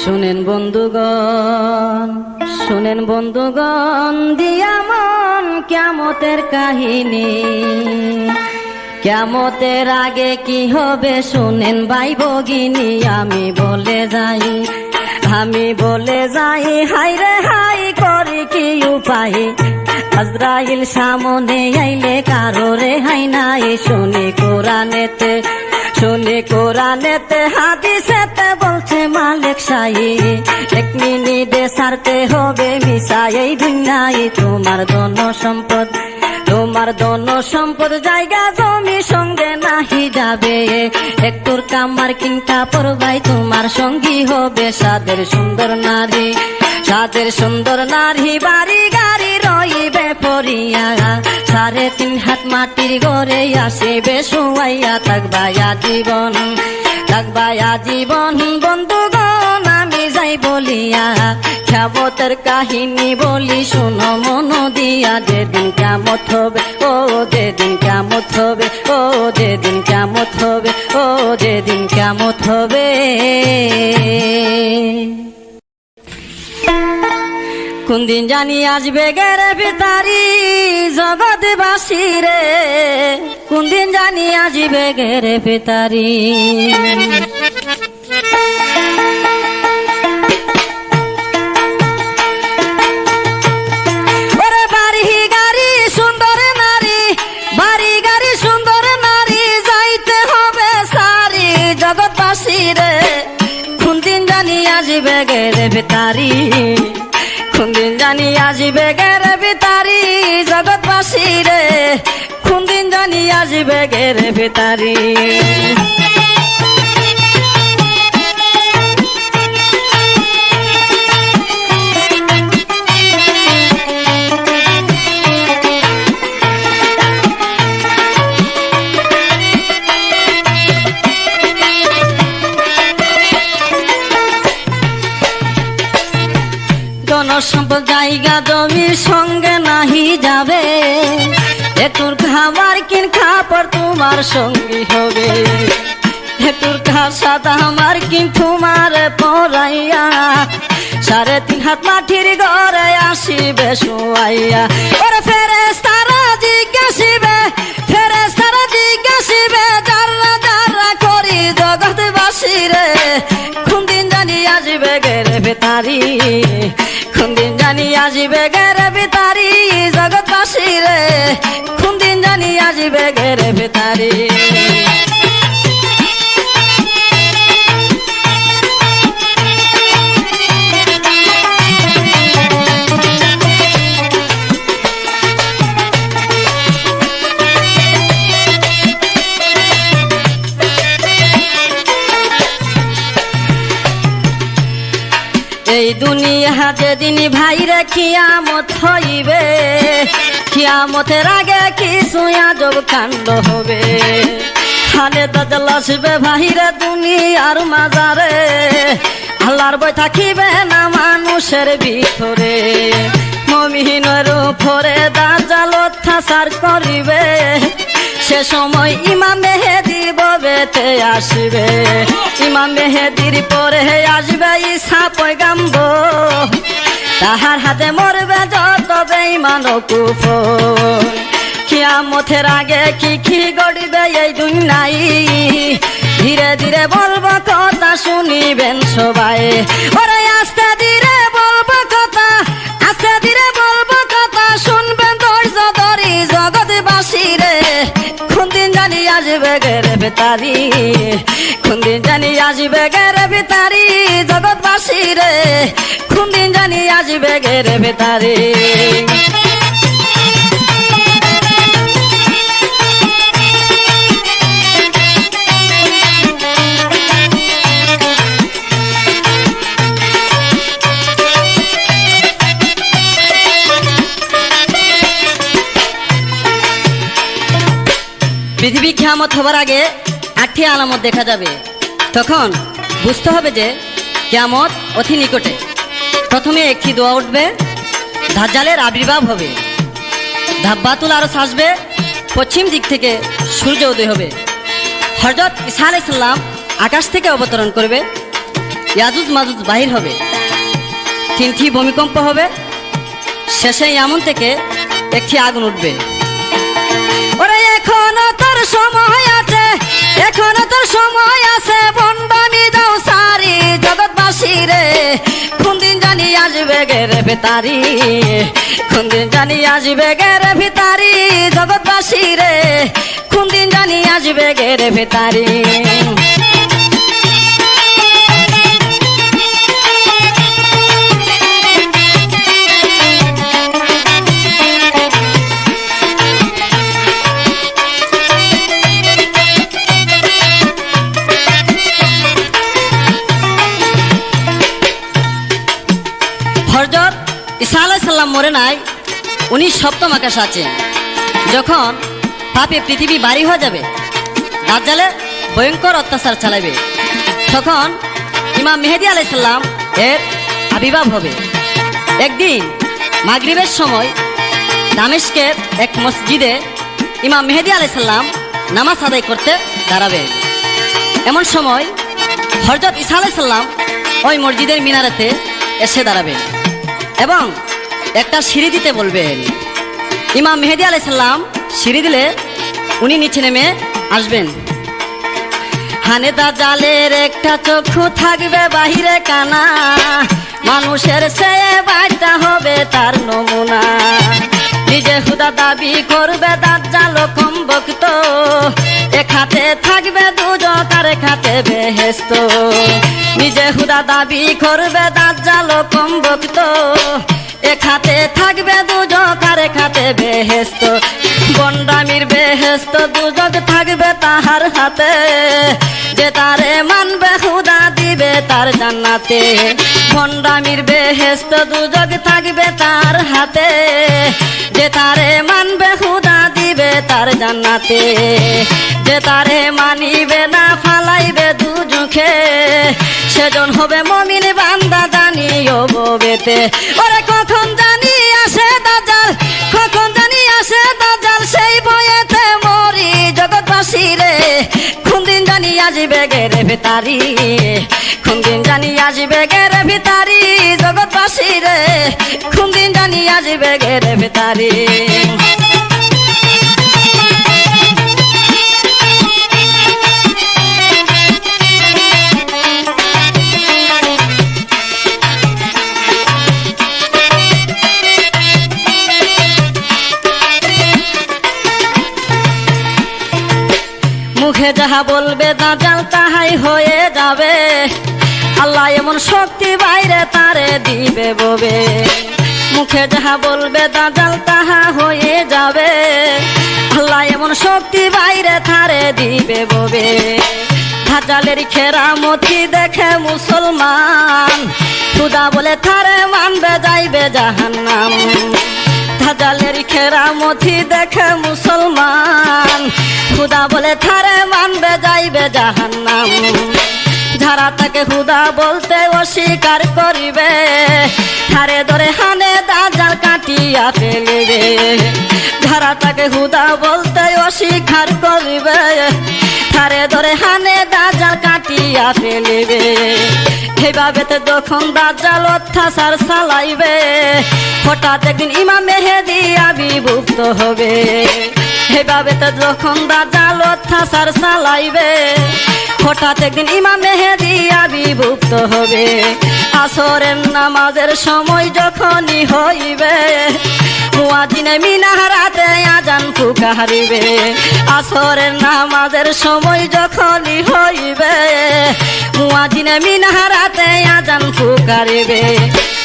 শুনেন বন্ধুগণ, শুনেন বন্ধুগণ, দিয়া মন কিয়ামতের কাহিনী। কিয়ামতের আগে কি হবে শুনেন ভাই ভগিনী। আমি বলে যাই, হাই রে হাই করি কি উপায়। আজরাইল সামনে আইলে কারো রেহাই নাই। শুনি কোরআনেতে হাদিসেতে বলছে মালিক শাহী, এক মিনিটে ছাড়তে হবে মিশা এই দুনিয়ায়। তোমার ধন সম্পদ জায়গা জমি সঙ্গে নাহি যাবে। একটুর কামার কিনকা পরবাই তোমার সঙ্গী হবে সাদের সুন্দর নারী বাড়ি গাড়ি রইবে পরিয়া। 3.5 হাত মাটির ঘরে আসিবে শুয়াইয়া। থাকবায়া জীবন বন্ধুগণ আমি যাই বলিয়া। কিয়ামতের কাহিনী বলি শোনো মন দিয়া। যেদিন কিয়ামত হবে, ও যেদিন কিয়ামত হবে, ও যেদিন কিয়ামত হবে, ও যেদিন কিয়ামত হবে। কোন দিন জানি আসবে গেরে ভিতারি জগৎবাসী রে। কোন দিন জানি আসবে গেরে ভিতারি। ওরে বাড়ি গাড়ি সুন্দর নারী যাইতে হবে সারি জগৎবাসী রে। কোন দিন জানি আসবে গেরে ভিতারি। কোন দিন জানি আসবে গেরে ভিতারি জগৎবাসী রে। কোন দিন জানি আসবে গেরে ভিতারি। সম্পদ জায়গা জমির সঙ্গে নাহি যাবে। একটুর খাবার কিন খাপড় তোমার সঙ্গী হবে। একটুর খাসাদ আমার কিন তোমার পরাইয়া। 3.5 হাত মাটির ঘরে আসিবে শুয়াইয়া। ওরে ফেরেশতারা জিজ্ঞাসিবে যারা করি জগৎবাসী রে। কোন দিন জানি আসবে গেরে ভিতারি। কোন দিন জানি আসবে গেরে ভিতারি জগৎবাসী রে। কোন দিন জানি আসবে গেরে ভিতারি। এই দুনিয়া যেদিন ভাইরে কিয়ামত হইবে। কিয়ামতের আগে কিছু আজব কাণ্ড হবে। হালে দাদল আসবে ভাইরে দুনিয়ার মাজারে। আল্লাহর ভয় থাকিবে না মানুষের ভিতরে। মুমিনের উপরে দাজ্জাল অত্যাচার করিবে। সে সময় ইমাম মেহেদী ববেতে আসবে। ইমাম মেহেদীর পরে আসবে ঈসা পয়গাম্বর। তাহার হাতে মরবে যত বেঈমান ও কুফর। কিয়ামতের আগে কি গড়িবে এই দুনিয়ায়। ধীরে ধীরে বলবো কথা শুনিবেন সবাই। ওরে আস্তে ধীরে বলবো কথা শুনবেন ধৈর্য ধরি জগৎবাসী রে। কোন দিন জানি আসবে গেরে ভিতারি। কোন দিন জানি আসবে গেরে ভিতারি জগৎবাসী রে। কোন দিন জানি আসবে গেরে ভিতারি। পৃথিবী কিয়ামত হবার আগে 8টি আলামত দেখা যাবে। তখন বুঝতে হবে যে কিয়ামত অতি নিকটে। প্রথমে একটি দোয়া উঠবে, দাজ্জালের আবির্ভাব হবে। দাব্বাতুল আরশ আসবে, পশ্চিম দিক থেকে সূর্য উদয় হবে। হযরত ঈসা আলাইহিস সালাম আকাশ থেকে অবতরণ করবে। ইয়াজুজ মাজুজ বাহির হবে, তিনটি ভূমিকম্প হবে, শেষে এমন থেকে একটি আগুন উঠবে। ওরে এখনো তোর সময় আছে, এখনো তোর সময় আছে, বন্ডামি দাও সারি জগৎবাসী রে, কোন দিন জানি আসবে গেরে ভিতারি, কোন দিন জানি আসবে গেরে ভিতারি জগৎবাসী রে, কোন দিন জানি আসবে গেরে ভিতারি। হযরত ঈসা আলাইহিস সালাম মরে নাই, উনি সপ্তম আকাশ আছেন। যখন পাপে পৃথিবী ভারী হয়ে যাবে, দাজ্জালে ভয়ঙ্কর অত্যাচার চালাবে, তখন ইমাম মেহেদী আলাইহিস সালাম এর আবির্ভাব হবে। একদিন মাগরিবের সময় দামেস্কের এক মসজিদে ইমাম মেহেদী আলাইহিস সালাম নামাজ আদায় করতে দাঁড়াবে। এমন সময় হযরত ঈসা আলাইহিস সালাম ওই মসজিদের মিনারেতে এসে দাঁড়াবেন এবং একটা সিঁড়ি দিতে বলবেন। ইমাম মেহেদী আলাইহিস সালাম সিঁড়ি দিলে উনি নিচে নেমে আসবেন। হানে দাজ্জালের একটা চক্ষু থাকবে বাহিরে কানা, মানুষের চেয়ে বাইটা হবে তার নমুনা, নিজে খুদা দাবি করবে দাজ্জাল কম বক্ত, এক হাতে থাকবে দুজক আর এক হাতে বেহেশত, নিজে খুদা দাবি করবে দাজ্জাল কম বক্ত, এক হাতে থাকবে দুজক আর এক হাতে বেহেশত, বন্ডামির বেহেশত দুজক থাকবে তাহার হাতে, যে তারে মানবে খুদা দিবে তার জান্নাতে, বন্ডামির বেহেশত দুজক থাকবে তার হাতে, যে তারে মানবে খুদা দিবে তার জান্নাতে, যে তারে মানিবে না ফালাইবে দুজখে, সেজন হবে মুমিন বান্দা জানিও ববেতে। ওরে কখন জানি আসে দাজ্জাল, কখন জানি আসে দাজ্জাল, সেই ভয়েতে মরি জগৎবাসী রে, কোন দিন জানি আসবে গেরে ভিতারি, কোন দিন জানি আসবে গেরে ভিতারি জগৎবাসী রে, কোন দিন জানি আসবে গেরে ভিতারি। মুখে যাহা বলবে দাজ্জাল তাহাই হয়ে যাবে, আল্লাহ এমন শক্তি বাইরে তারে দিবে ববে, মুখে যাহা বলবে দাজ্জাল তাহা হয়ে যাবে, আল্লাহ এমন শক্তি বাইরে তারে দিবে ববে। দাজ্জালের খেরামতি দেখে মুসলমান, খুদা বলে তারে মানবে যাইবে জাহান্নাম, দাজ্জালের খেরামতি দেখে মুসলমান, খুদা বলে তারে মানবে যাইবে জাহান্নাম, যারা তাকে খুদা বলতে অস্বীকার করিবে, তারে ধরে হানে দাজ্জাল কাটিয়া ফেলিবে, যারা তাকে খুদা বলতে অস্বীকার করিবে, তারে ধরে হানে দাজ্জাল কাটিয়া ফেলিবে। এইভাবে তো যখন দাজ্জাল অত্যাচার চালাইবে, হঠাৎ একদিন ইমাম মেহেদী আবির্ভূত হবে। এইভাবে তো যখন দাজ্জাল অত্যাচার চালাইবে, হঠাৎ একদিন ইমাম মেহেদী আবির্ভূত হবে। আসরের নামাজের সময় যখনই হইবে, মুয়াজ্জিনে মিনারাতে আজান পুকারিবে, আসরের নামাজের সময় যখনই হইবে, মুয়াজ্জিনে মিনারাতে আজান পুকারিবে।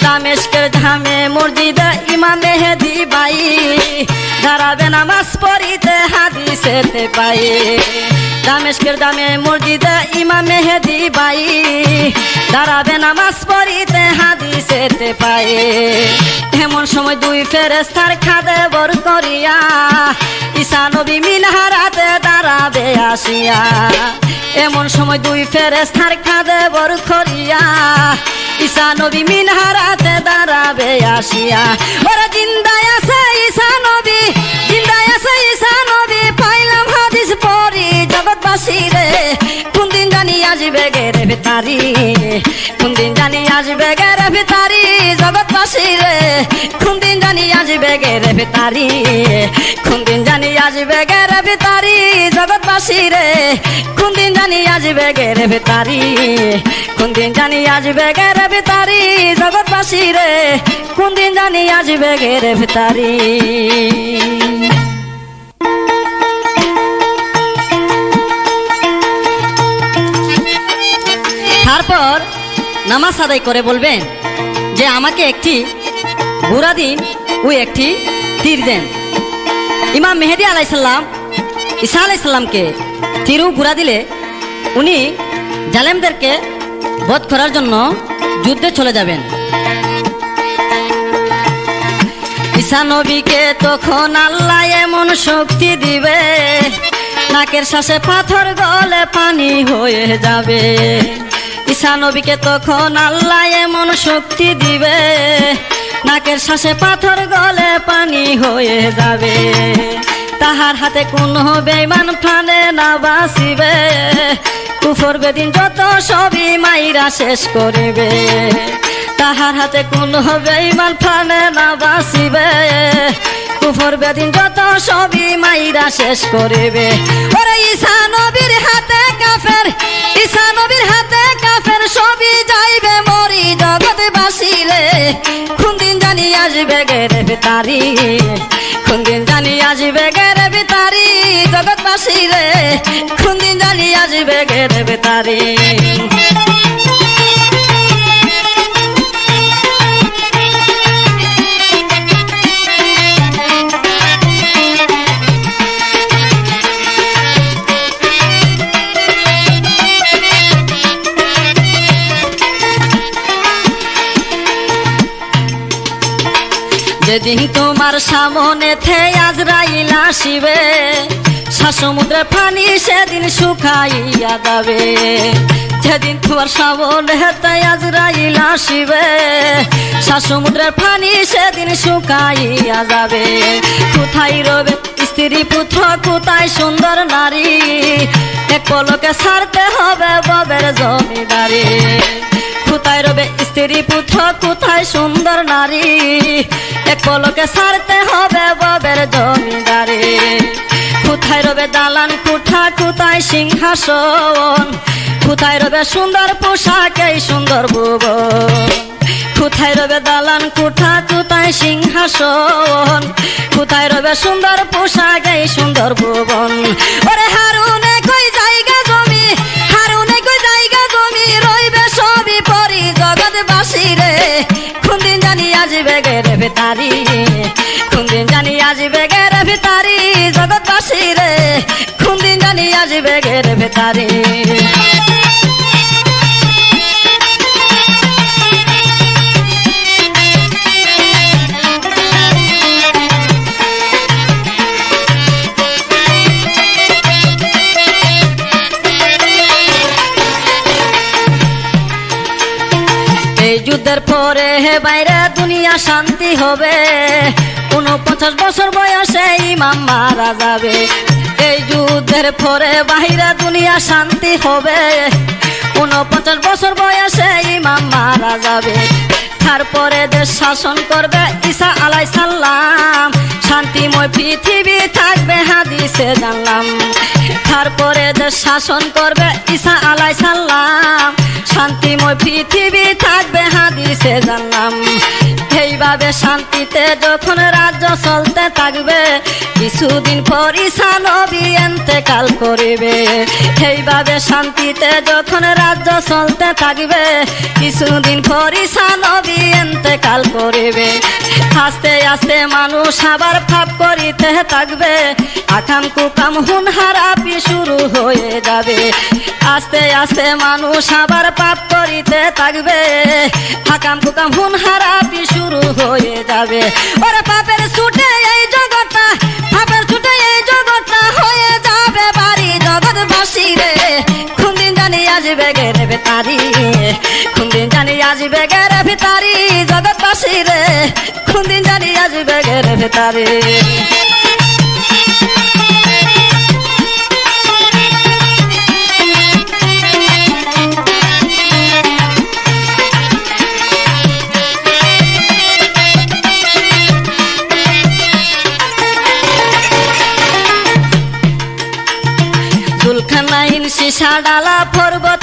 দামেস্কের ধামে মসজিদে ইমাম মেহেদী ভাই দাঁড়াবে নামাজ পড়িতে হাদিসেতে পাই, দামেস্কের দামে মসজিদে ইমাম মেহেদী ভাই দাঁড়াবে নামাজ পড়িতে হাদিসেতে পাই। এমন সময় দুই ফেরেশতার খাদে বর করিয়া ঈসা নবী মিনারাতে দাঁড়াবে আসিয়া, এমন সময় দুই ফেরেশতার খাদে বর করিয়া ঈসা নবী মিনারাতে দাঁড়াবে আসিয়া। ওরা জিন্দায় আছে ঈসা নবী, জিন্দায় আছে ঈসা নবী, পাইলাম হাদিস পড়ি জগৎবাসী রে, কোন দিন জানি আসবে গেরে ভিতারি, কোন দিন জানি আসবে গেরে ভিতারি জগৎবাসী রে, কোন দিন জানি আসবে গেরে ভিতারি, কোন দিন জানি আসবে গেরে ভিতারি জগৎবাসী রে, কোন দিন জানি আসবে গেরে ভিতারি, কোন দিন জানি আসবে গেরে ভিতারি জগৎবাসী রে, কোন দিন জানি আসবে গেরে ভিতারি। তারপর নামাজ আদায় করে বলবেন যে আমাকে একটি ঘোড়া দিন ও একটি তীর দেন। ইমাম মেহেদী আলাইসাল্লাম ঈসা আলাইসাল্লামকে তীর ও ঘোড়া দিলে উনি জালেমদেরকে বধ করার জন্য যুদ্ধে চলে যাবেন। ঈসা নবীকে তখন আল্লাহ এমন শক্তি দিবে, নাকের শ্বাসে পাথর গলে পানি হয়ে যাবে। ঈসা নবীকে তখন আল্লাহ এমন শক্তি দিবে, নাকের শ্বাসে পাথর গলে পানি হয়ে যাবে। তাহার হাতে কোন বেঈমান প্রাণে না বাঁচিবে, কুফর বেদিন যত সবই মাইরা শেষ করিবে। তাহার হাতে কোন বেঈমান প্রাণে না বাঁচিবে, কুফর বেদিন যত সবই মাইরা শেষ করিবে। ওরে ঈসা নবীর হাতে কাফের, ঈসা নবীর হাতে কাফের সবই যাইবে মরি জগৎবাসী রে, কোন দিন জানি আসবে গেরে ভিতারি, কোন দিন জানি আসবে গেরে ভিতারি জগৎবাসী রে, কোন দিন জানি আসবে গেরে ভিতারি। যেদিন তোমার সামনে থে আজরাইল আসিবে, সমুদ্রে পানি সেদিন শুকাইয়া যাবে। যেদিন তোমার সামনে থে আজরাইল আসিবে, সমুদ্রের পানি সেদিন শুকাইয়া যাবে। কোথায় রবে স্ত্রী পুত্র, কোথায় সুন্দর নারী, এক পলকে ছাড়তে হবে ববের জমিদারি। কোথায় রবে স্ত্রী পুত্র, কোথায় সুন্দর নারী, এক পলকে ছাড়তে হবে ববের জমিদারি। কোথায় রবে দালান কোঠা, কোথায় সিংহাসন, কোথায় রবে সুন্দর পোশাক এই সুন্দর ভুবন। কোথায় রবে দালান কোঠা, কোথায় সিংহাসন, কোথায় রবে সুন্দর পোশাক এই সুন্দর ভুবন। ওরে হারুনে কই জায়গা জমি, হারুনে কই জায়গা জমি, রইবে সবই পরি জগৎবাসী রে, কোন দিন জানি আসবে গেরে ভিতারি, কোন দিন জানি আসবে গেরে ভিতারি জগৎবাসী রে, কোন দিন জানি আসবে গেরে ভিতারি। এই যুদ্ধের পরে বাইরে দুনিয়া শান্তি হবে, 49 বছর বয়সে ইমাম মারা যাবে। এই যুদ্ধের পরে বাইরে দুনিয়া শান্তি হবে, 49 বছর বয়সে ইমাম মারা যাবে। তারপরে দেশ শাসন করবে ঈসা আলাইসাল্লাম, শান্তিময় পৃথিবী থাকবে হাদিসে জানলাম। তারপরে দেশ শাসন করবে ঈসা আলাইসাল্লাম, শান্তিময় পৃথিবী থাকবে হাদিসে জানলাম। এইভাবে শান্তিতে যখন রাজ্য চলতে থাকবে, কিছুদিন পর ঈসা নবী ইন্তেকাল করিবে। এইভাবে শান্তিতে যখন রাজ্য চলতে থাকবে, কিছুদিন পর ঈসা নবী ইন্তেকাল করিবে। আস্তে আস্তে মানুষ আবার পাপ করিতে থাকবে, আকাম কুকাম হুনহারাপি শুরু হয়ে যাবে। আস্তে আস্তে মানুষ আবার পাপ করিতে থাকবে, আকাম কুকাম হুনহারাপি শুরু হয়ে যাবে। ওরে পাপের ছুটে এই জগৎটা, পাপের ছুটে এই জগৎটা হয়ে যাবে বাড়ি জগৎবাসী রে, কোন দিন জানি আসবে গেরে ভিতারি, কোন দিন জানি আসবে গেরে ভিতারি জগৎবাসী রে, কোন দিন জানি আসবে গেরে ভিতারি।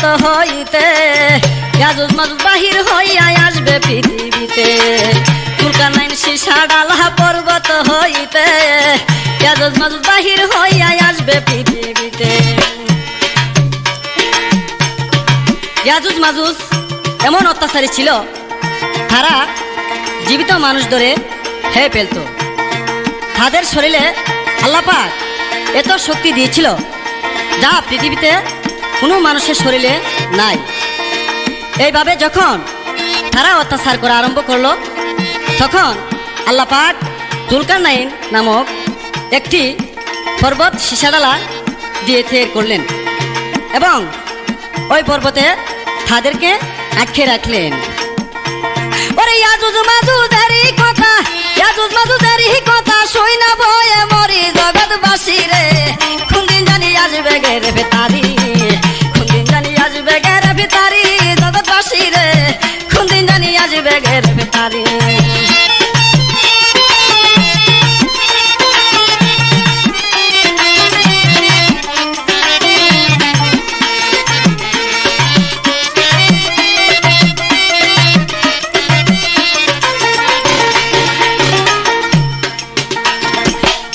পর্বত হইতে ইয়াজুজ মাজুজ বাহির হইয়া আসবে পৃথিবীতে জুলকারনাইন সীসা ডালা পর্বত হইতে ইয়াজুজ মাজুজ বাহির হইয়া আসবে পৃথিবীতে। ইয়াজুজ মাজুজ এমন অত্যাচারী ছিল, তারা জীবিত মানুষ ধরে খেয়ে ফেলত। তাদের শরীরে আল্লাহ পাক এত শক্তি দিয়েছিল যা পৃথিবীতে কোনো মানুষের শরীরে নাই। এইভাবে যখন তারা অত্যাচার করা আরম্ভ করলো, তখন আল্লাহ পাক জুলকারনাইন নামক একটি পর্বত সীসাডালা দিয়ে তৈরি করলেন এবং ওই পর্বতে তাদেরকে আটকে রাখলেন। ওরে ইয়াজুজ মাজুজেরই কথা, ইয়াজুজ মাজুজেরই কথা শুই না ভয়ে মরি জগৎবাসী রে। কোনদিন জানি আসবে গেরে ভেতারি, কোনদিন জানি আসবে গেরে ভেতারি জগৎবাসী রে। কোনদিন জানি আসবে গেরে ভেতারি।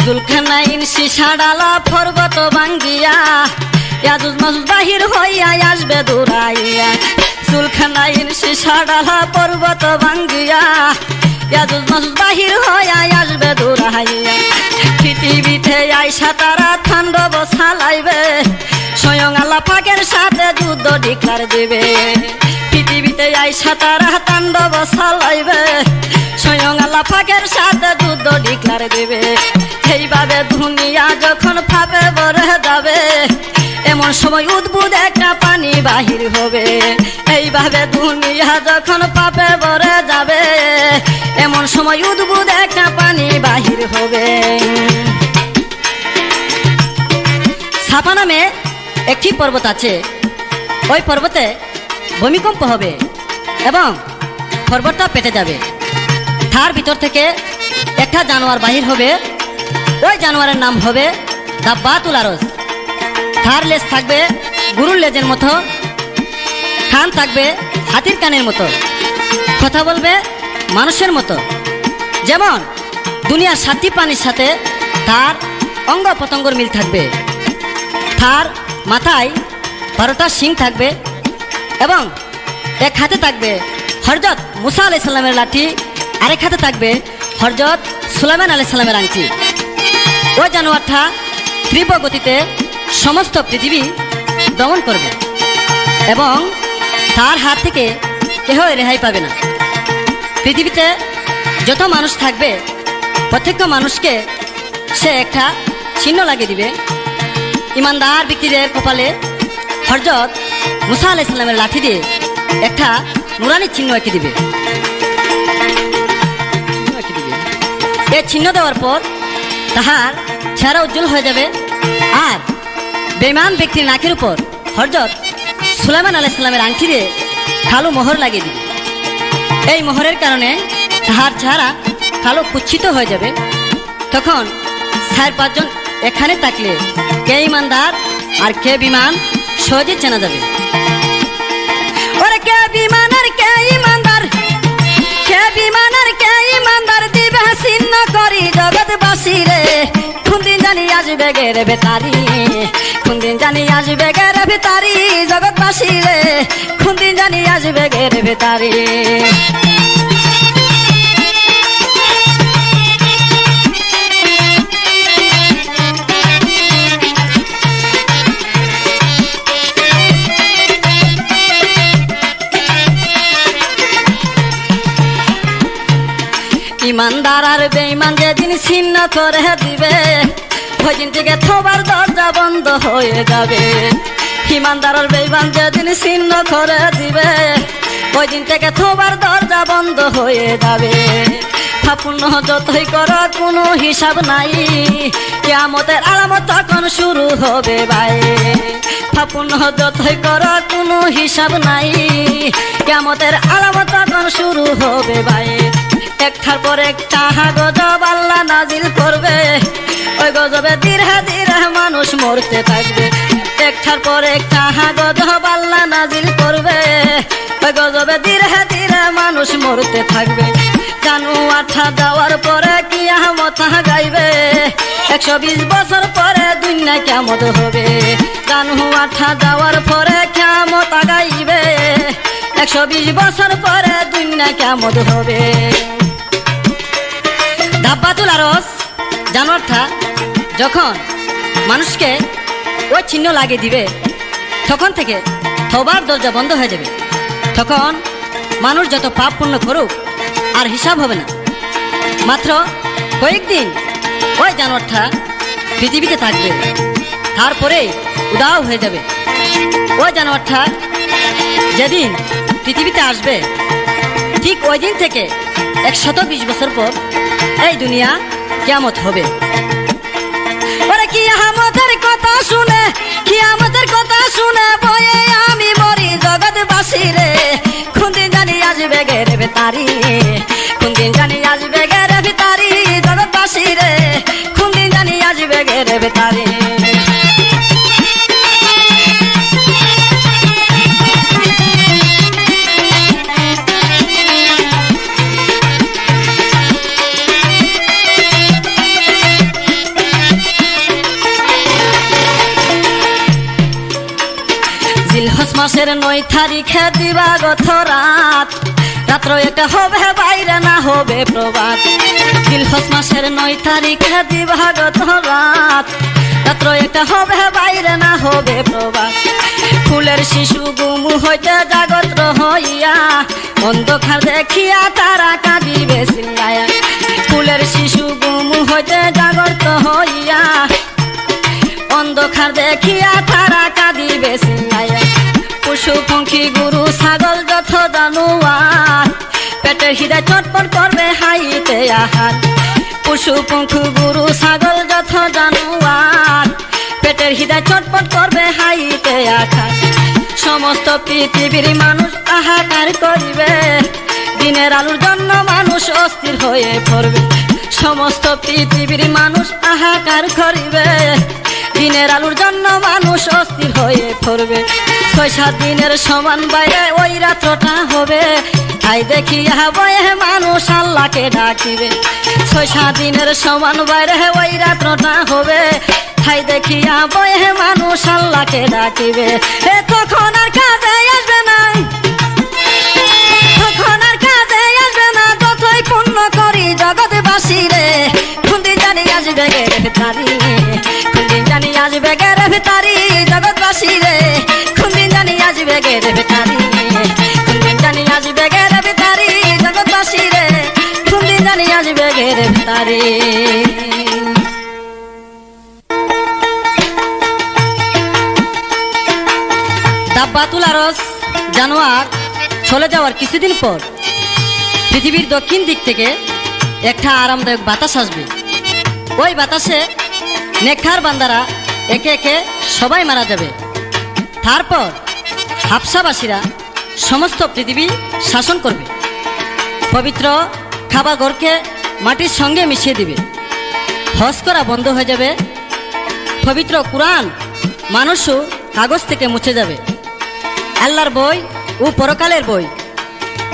জুলকারনাইন সীসা ডালা পর্বত ভাঙ্গিয়া ইয়াজুজ মাজুজ বাহির হইয়া আসবে দৌড়াইয়া। জুলকারনাইন সীসা ডালা পর্বত ভাঙ্গিয়া ইয়াজুজ মাজুজ বাহির হইয়া আসবে দৌড়াইয়া। পৃথিবীতে আইসা তারা তাণ্ডব চালাইবে, স্বয়ং আল্লাহ পাকের সাথে যুদ্ধ ডিক্লার দিবে। পৃথিবীতে আইসা তারা তাণ্ডব চালাইবে, স্বয়ং আল্লাহ পাকের সাথে যুদ্ধ ডিক্লার দিবে। এইভাবে দুনিয়া যখন ফাঁপে ভরে যাবে, এমন সময় উদ্ভুত একটা পানি বাহির হবে। এইভাবে দুনিয়া যখন পাপে ভরে যাবে, এমন সময় উদ্ভুত একটা পানি বাহির হবে। সাফা নামে একটি পর্বত আছে, ওই পর্বতে ভূমিকম্প হবে এবং পর্বতটা পেটে যাবে। তার ভিতর থেকে একটা জানোয়ার বাহির হবে, ওই জানোয়ারের নাম হবে দাব্বাতুল আরস। তার লেজ থাকবে গরুর লেজের মতো, কান থাকবে হাতির কানের মতো, কথা বলবে মানুষের মতো। যেমন দুনিয়ার 7টি প্রাণীর সাথে তার অঙ্গ প্রত্যঙ্গর মিল থাকবে। তার মাথায় 12টা শিং থাকবে এবং এক হাতে থাকবে হযরত মুসা আলাইহিস সালামের লাঠি, আরেক হাতে থাকবে হযরত সুলাইমান আলাইহিস সালামের আংটি। ওই জানোয়ারটা তীব্র গতিতে সমস্ত পৃথিবী ভ্রমণ করবে এবং তার হাত থেকে কেহ রেহাই পাবে না। পৃথিবীতে যত মানুষ থাকবে প্রত্যেক মানুষকে সে একটা চিহ্ন লাগিয়ে দিবে। ইমানদার ব্যক্তিদের কপালে হযরত মুসা আলাইহিস সালামের লাঠি দিয়ে একটা নুরানি চিহ্ন এঁকে দিবে। এই চিহ্ন দেওয়ার পর তাহার চেহারা উজ্জ্বল হয়ে যাবে। আর বেঈমান ব্যক্তির নাকের উপর হযরত সুলাইমান আলাইহিস সালামের আংটি দিয়ে কালো মোহর লাগিয়ে দিবে। এই মোহরের কারণে তাহার চেহারা কালো কুচ্ছিত হয়ে যাবে। তখন 4-5 জন এখানে থাকলে কে ইমানদার আর কে বিমান সহজে চেনা যাবে। ওরে কে বিমান আর কে ইমানদার, কে বিমান আর কে ইমানদার দিবে চিহ্ন করি জগৎবাসী রে। কোনদিন জানি আসবে গেরে ভেতারি, কোনদিন জানি আসবে গেরে ভেতারি জগৎবাসী রে। কোনদিন জানি আসবে গেরে ভেতারি। ইমানদার আর বেঈমান যেদিন ছিন্ন করে দিবে, ওই দিন থেকে থোবার দরজা বন্ধ হয়ে যাবে। ইমানদার আর বেঈমান যেদিন ছিন্ন করে দিবে, ওই দিন থেকে থোবার দরজা বন্ধ হয়ে যাবে। পাপুণ্য যতই করো কোনো হিসাব নাই, কিয়ামতের আলামত তখন শুরু হবে ভাই। পাপুণ্য যতই করো কোনো হিসাব নাই, কিয়ামতের আলামত তখন শুরু হবে ভাই। একটার পর একটা গজব আল্লাহ নাজিল করবে, ওই গজবে ধীরে ধীরে মানুষ মরতে থাকবে। একটার পর একটা গজব আল্লাহ নাজিল করবে, ওই গজবে ধীরে ধীরে মানুষ মরতে থাকবে। জানুয়ারটা যাওয়ার পরে কিয়ামত গাইবে, 120 বছর পরে দুনিয়া কিয়ামত হবে। জানুয়ারটা যাওয়ার পরে কিয়ামত গাইবে, 120 বছর পরে দুনিয়া কিয়ামত হবে। দাব্বাতুল আরস জানোয়ারটা যখন মানুষকে ওই চিহ্ন লাগিয়ে দিবে, তখন থেকে তওবার দরজা বন্ধ হয়ে যাবে। তখন মানুষ যত পাপ পুণ্য করুক আর হিসাব হবে না। মাত্র কয়েকদিন ওই জানোয়ারটা পৃথিবীতে থাকবে, তারপরে উদাও হয়ে যাবে। ওই জানোয়ারটা যেদিন পৃথিবীতে আসবে, ঠিক ওই দিন থেকে 120 বছর পর এই দুনিয়া কিয়ামত হবে। ওরে কিয়ামতের কথা শুনে, কিয়ামতের কথা শুনে ভয়ে আমি মরি জগৎবাসী রে। কোনদিন জানি আসবে গেরে বেতারি, কোনদিন জানি আসবে গেরে বেতারি জগৎবাসী রে। কোনদিন জানি আসবে গেরে বেতারি। জিলহজ মাসের 9 তারিখে দিবাগত রাত, রাত্র একটা হবে বাইরে না হবে প্রভাত। জিলহজ মাসের 9 তারিখে দিবাগত রাত, রাত্র একটা হবে বাইরে না হবে প্রভাত। ফুলের শিশু গুম হইতে জাগত হইয়া, অন্ধকার দেখিয়া তারা কাঁদিবে চিল্লায়া। ফুলের শিশু গুম হইতে জাগত হইয়া, অন্ধকার দেখিয়া তারা কাঁদিবে চিল্লায়া। পশু পঙ্খী গরু ছাগল যত জানোয়ার, পেটের হৃদয় চটপট করবে হাইতে আহার। পশু পঙ্খী গরু ছাগল যত জানোয়ার, পেটের হৃদয় চটপট করবে হাইতে আহার। সমস্ত পৃথিবীর মানুষ হাহাকার করিবে, দিনের আলোর জন্য মানুষ অস্থির হয়ে পড়বে। সমস্ত পৃথিবীর মানুষ হাহাকার করিবে, দিনের আলোর জন্য মানুষ অস্থির হয়ে পড়বে। 6-7 দিনের সমান বাইরে ওই রাত্রটা হবে, তাই দেখিয়া বয়ে মানুষ আল্লাহকে ডাকিবে। 6-7 দিনের সমান বাইরে ওই রাত্রটা হবে, তাই দেখিয়া বয়ে মানুষ আল্লাহকে ডাকিবে। তখন আর কাজে আসবে না, তখন আর কাজে আসবে না যতই পুণ্য করি জগৎবাসী রে। কোনদিন জানি আসবে গেরে বেতারি, কোনদিন জানি আসবে গেরে বেতারি জগৎবাসী রে। কোনদিন জানি আসবে গেরে বেতারি, কোনদিন জানি আসবে গেরে বেতারি জগৎবাসী রে। কোনদিন জানি আসবে গেরে বেতারি। দাব্বাতুল আরস জানোয়ার চলে যাওয়ার কিছুদিন পর পৃথিবীর দক্ষিণ দিক থেকে একটা আরামদায়ক বাতাস আসবে। ওই বাতাসে নেককার বান্দারা একে একে সবাই মারা যাবে। তারপর হাবশাবাসীরা সমস্ত পৃথিবী শাসন করবে। পবিত্র কাবা ঘরকে মাটির সঙ্গে মিশিয়ে দিবে, হজ করা বন্ধ হয়ে যাবে। পবিত্র কুরআন মানুষও কাগজ থেকে মুছে যাবে। আল্লাহর বই ও পরকালের বই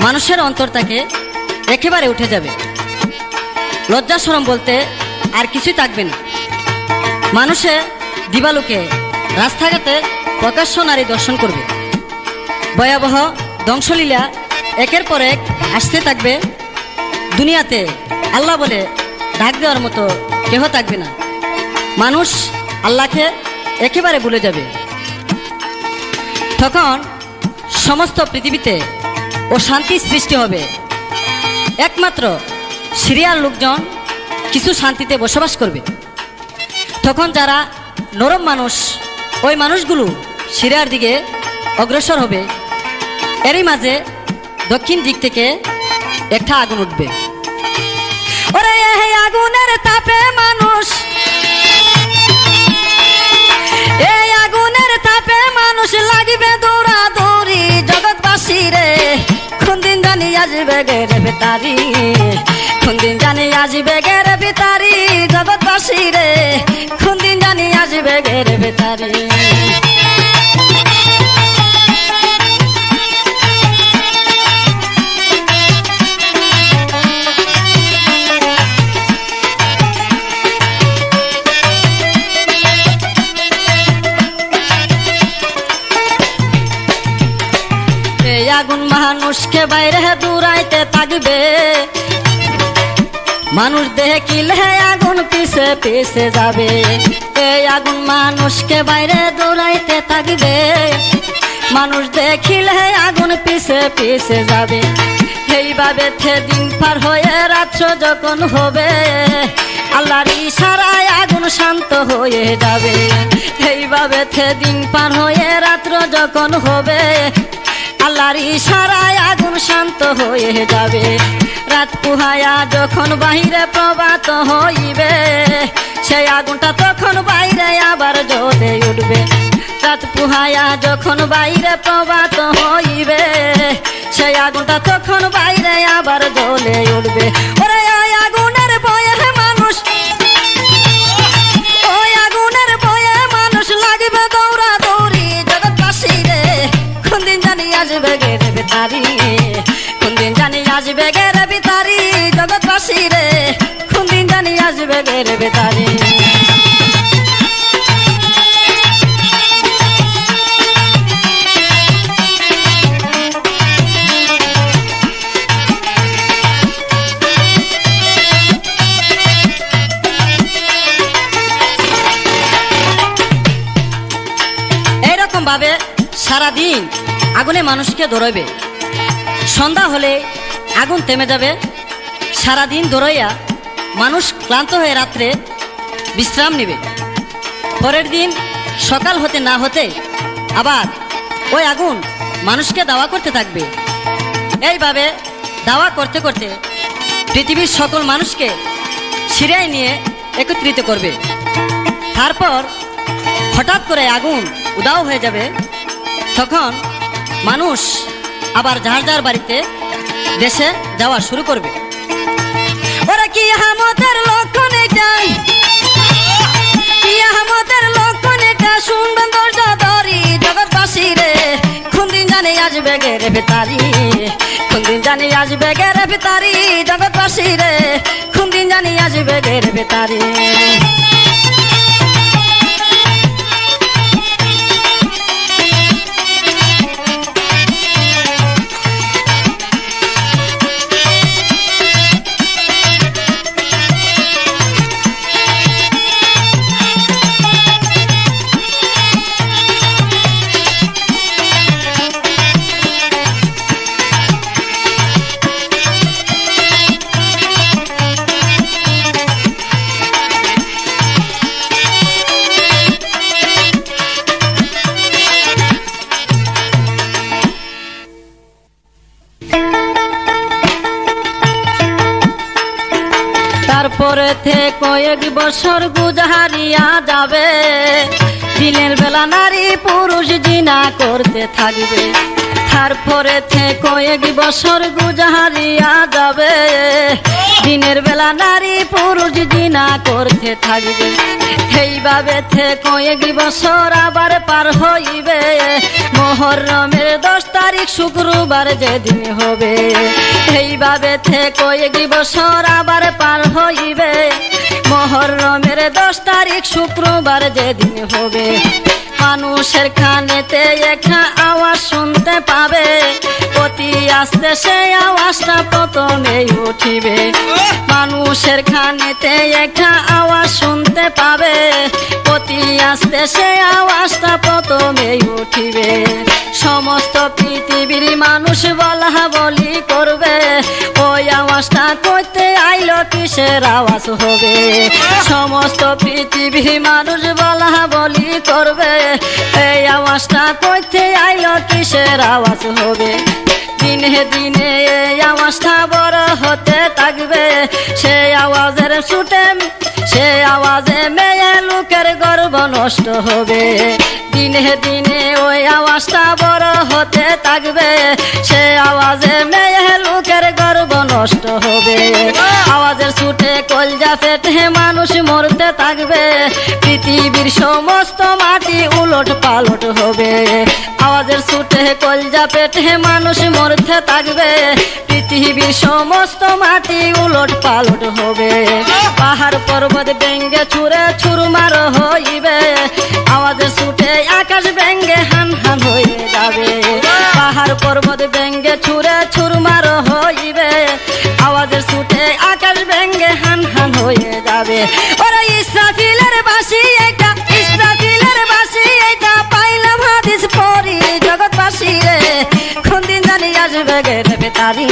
মানুষের অন্তর থেকে একেবারে উঠে যাবে। লজ্জা শরম বলতে আর কিছুই থাকবে না। মানুষে দিবালোকে রাস্তাঘাটে প্রকাশ্য নারী দর্শন করবে। ভয়াবহ ধ্বংসলীলা একের পর এক আসতে থাকবে। দুনিয়াতে আল্লাহ বলে ডাক দেওয়ার মতো কেহ থাকবে না। মানুষ আল্লাহকে একেবারে ভুলে যাবে। তখন সমস্ত পৃথিবীতে অশান্তি সৃষ্টি হবে। একমাত্র সিরিয়ার লোকজন কিছু শান্তিতে বসবাস করবে। তখন যারা নরম মানুষ, ওই মানুষগুলো সিরিয়ার দিকে অগ্রসর হবে। এরই মাঝে দক্ষিণ দিক থেকে একটা আগুন উঠবে। ওরে এই আগুনের তাপে মানুষ, এই আগুনের তাপে মানুষ লাগবে দৌড়াদৌড়ি জগৎবাসী রে। কোনদিন জানি জানি আসবে গেরে বেতারি কোন দিন জানি আসবে গেরে বেতারি জগৎবাসী রে কোন দিন জানি আসবে গেরে বেতারি আগুন মানুষকে বাইরে দূরাইতে থাকবে মানুষ দেখিলে আগুন পিছে পিছে যাবে এই আগুন মানুষকে বাইরে দৌড়াইতে থাকবে মানুষ দেখিলে আগুন পিছে পিছে যাবে এইভাবে দিন পার হয়ে রাত্র যখন হবে আল্লাহর ইশারায় আগুন শান্ত হয়ে যাবে এইভাবে দিন পার হয়ে রাত্র যখন হবে আল্লাহর ইশারায় আগুন শান্ত হয়ে যাবে রাত পুহায়া যখন বাহিরে প্রভাত হইবে সেই আগুনটা তখন বাইরে আবার জ্বলে উঠবে রাত পুহায়া যখন বাইরে প্রভাত হইবে সেই আগুনটা তখন বাইরে আবার জ্বলে উঠবে ওরে ওই আগুনের ভয়ে মানুষ ওই আগুনের ভয়ে মানুষ লাগবে দৌড়া দৌড়ি জগৎবাসী রে কোন দিন জানি আসবে গেরে বেতারি কোন দিন জানি আসবে গেরে বেতারি জগৎবাসী রে কোন দিন জানি আসবে গেরে বেতারি এইরকম ভাবে সারাদিন আগুনে মানুষকে দৌড়াবে সন্ধ্যা হলে আগুন থেমে যাবে সারাদিন দৌড়াইয়া মানুষ ক্লান্ত হয়ে রাত্রে বিশ্রাম নেবে পরের দিন সকাল হতে না হতে আবার ওই আগুন মানুষকে দাওয়া করতে থাকবে এইভাবে দাওয়া করতে করতে পৃথিবীর সকল মানুষকে সিরিয়ায় নিয়ে একত্রিত করবে তারপর হঠাৎ করে আগুন উদাও হয়ে যাবে তখন মানুষ আবার যার যার বাড়িতে দেশে যাওয়া শুরু করবে ওরা কি আমাদের লক্ষণ এটা কি আমাদের লক্ষণ এটা শুনবেন ধৈর্য ধরি জগৎবাসী রে কোন দিন জানি আসবে গেরে বেতারি কোন দিন জানি আসবে গেরে বেতারি জগৎবাসী রে কোন দিন জানি আসবে গেরে বেতারি তারপরে কয়েক বছর গুজারিয়া যাবে দিনের বেলা নারী পুরুষ জিনা করতে থাকবে তারপরে কয়েক বছর গুজারিয়া যাবে দিনের বেলা নারী পুরুষ জিনা করতে থাকবে এইভাবে কয়েক বছর আবার পার হইবে মুহররমের 10 তারিখ শুক্রবার যেদিন হবে এইভাবে কয়েক বছর আবার পার হইবে মুহররমের 10 তারিখ শুক্রবার যেদিন হবে মানুষের কানেতে একটা আওয়াজ শুনতে পাবে অতি আস্তে সেই আওয়াজটা প্রথমেই উঠিবে মানুষের কানেতে একটা আওয়াজ শুনতে পাবে অতি আস্তে সেই আওয়াজটা প্রথমেই উঠিবে সমস্ত পৃথিবীর মানুষ বলা বলি করবে ওই আওয়াজটা কইতে আইলো কিসের আওয়াজ হবে সমস্ত পৃথিবীর মানুষ বলা বলি করবে এই আওয়াজটা কইতে আইলো কিসের আওয়াজ হবে দিনে দিনে এই আওয়াজটা বড় হতে থাকবে সেই আওয়াজের ছুটে সেই আওয়াজে মেয়ে লোকের গর্ব নষ্ট হবে দিনে দিনে ওই আওয়াজটা বড় হতে থাকবে সেই আওয়াজে মেয়ে লোক নষ্ট হবে। আওয়াজের ছুটে কলজা ফেটে মানুষ মরতে থাকবে, পৃথিবীর সমস্ত মাটি উলট পালট হবে। আওয়াজের ছুটে কলজা পেটে মানুষ মরতে থাকবে, পৃথিবীর সমস্ত মাটি উলট পালট হবে। পাহাড় পর্বত ভেঙ্গে ছুঁড়ে চুরমার হইবে, আওয়াজের ছুটে আকাশ ভেঙ্গে হান হান হয়ে যাবে। পাহাড় পর্বত ভেঙ্গে ছুঁড়ে চুরমার হইবে, আওয়াজের ছুটে আকাশ ভেঙ্গে হান হান হয়ে যাবে। ওরা ইসরাফিলের বাঁশি এটা, ইসরাফিলের বাঁশি এটা, পাইলাম হাদিস পড়ি জগৎবাসী রে। কোন দিন জানি আসবে গের বেতারি,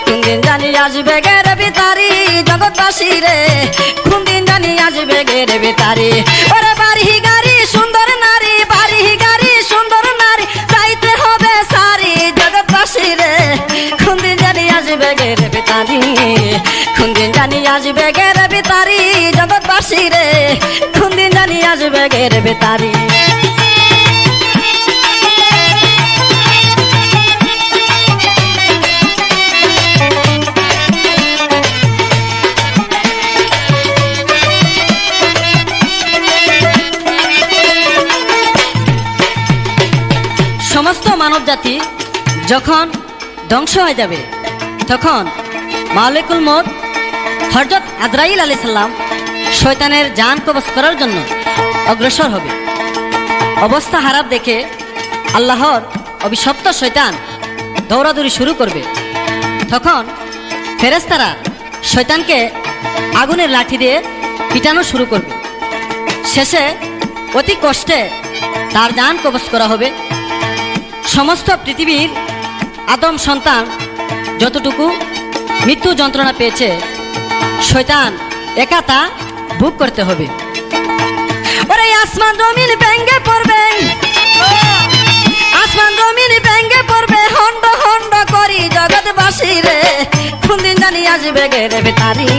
কোন দিন জানি আসবে গের বেতারি জগৎবাসী রে। কোন দিন জানি আসবে গের বেতারি। ওরে বাড়ি গাড়ি সুন্দর নারী, বাড়ি গাড়ি সুন্দর নারী, চাইতে হবে সারি জগৎবাসী রে। কোন দিন জানি আসবে গের বেতারি, কোন দিন জানি আসবে গের বেতারি জগৎবাসী রে। কোন দিন জানি আসবে গের বেতারি। সমস্ত মানব জাতি যখন ধ্বংস হয়ে যাবে, তখন মালিকুল মউত হযরত আজরাইল আলাইহিস সালাম শয়তানের জান কবজ করার জন্য অগ্রসর হবে। অবস্থা খারাপ দেখে আল্লাহর অভিশপ্ত শয়তান দৌড়াদৌড়ি শুরু করবে। তখন ফেরেশতারা শয়তানকে আগুনের লাঠি দিয়ে পিটানো শুরু করবে। শেষে অতি কষ্টে তার জান কবজ করা হবে। সমস্ত পৃথিবীর আদম সন্তান যতটুকু মৃত্যু যন্ত্রণা পেয়েছে, শয়তান একা তা ভোগ করতে হবে। ওরে আসমান জমিন ভেঙ্গে পড়বে, আসমান জমিন ভেঙ্গে পড়বে, হন্ড হন্ড করি জগৎবাসী রে। কোন দিন জানি আসবে গের বেতারি,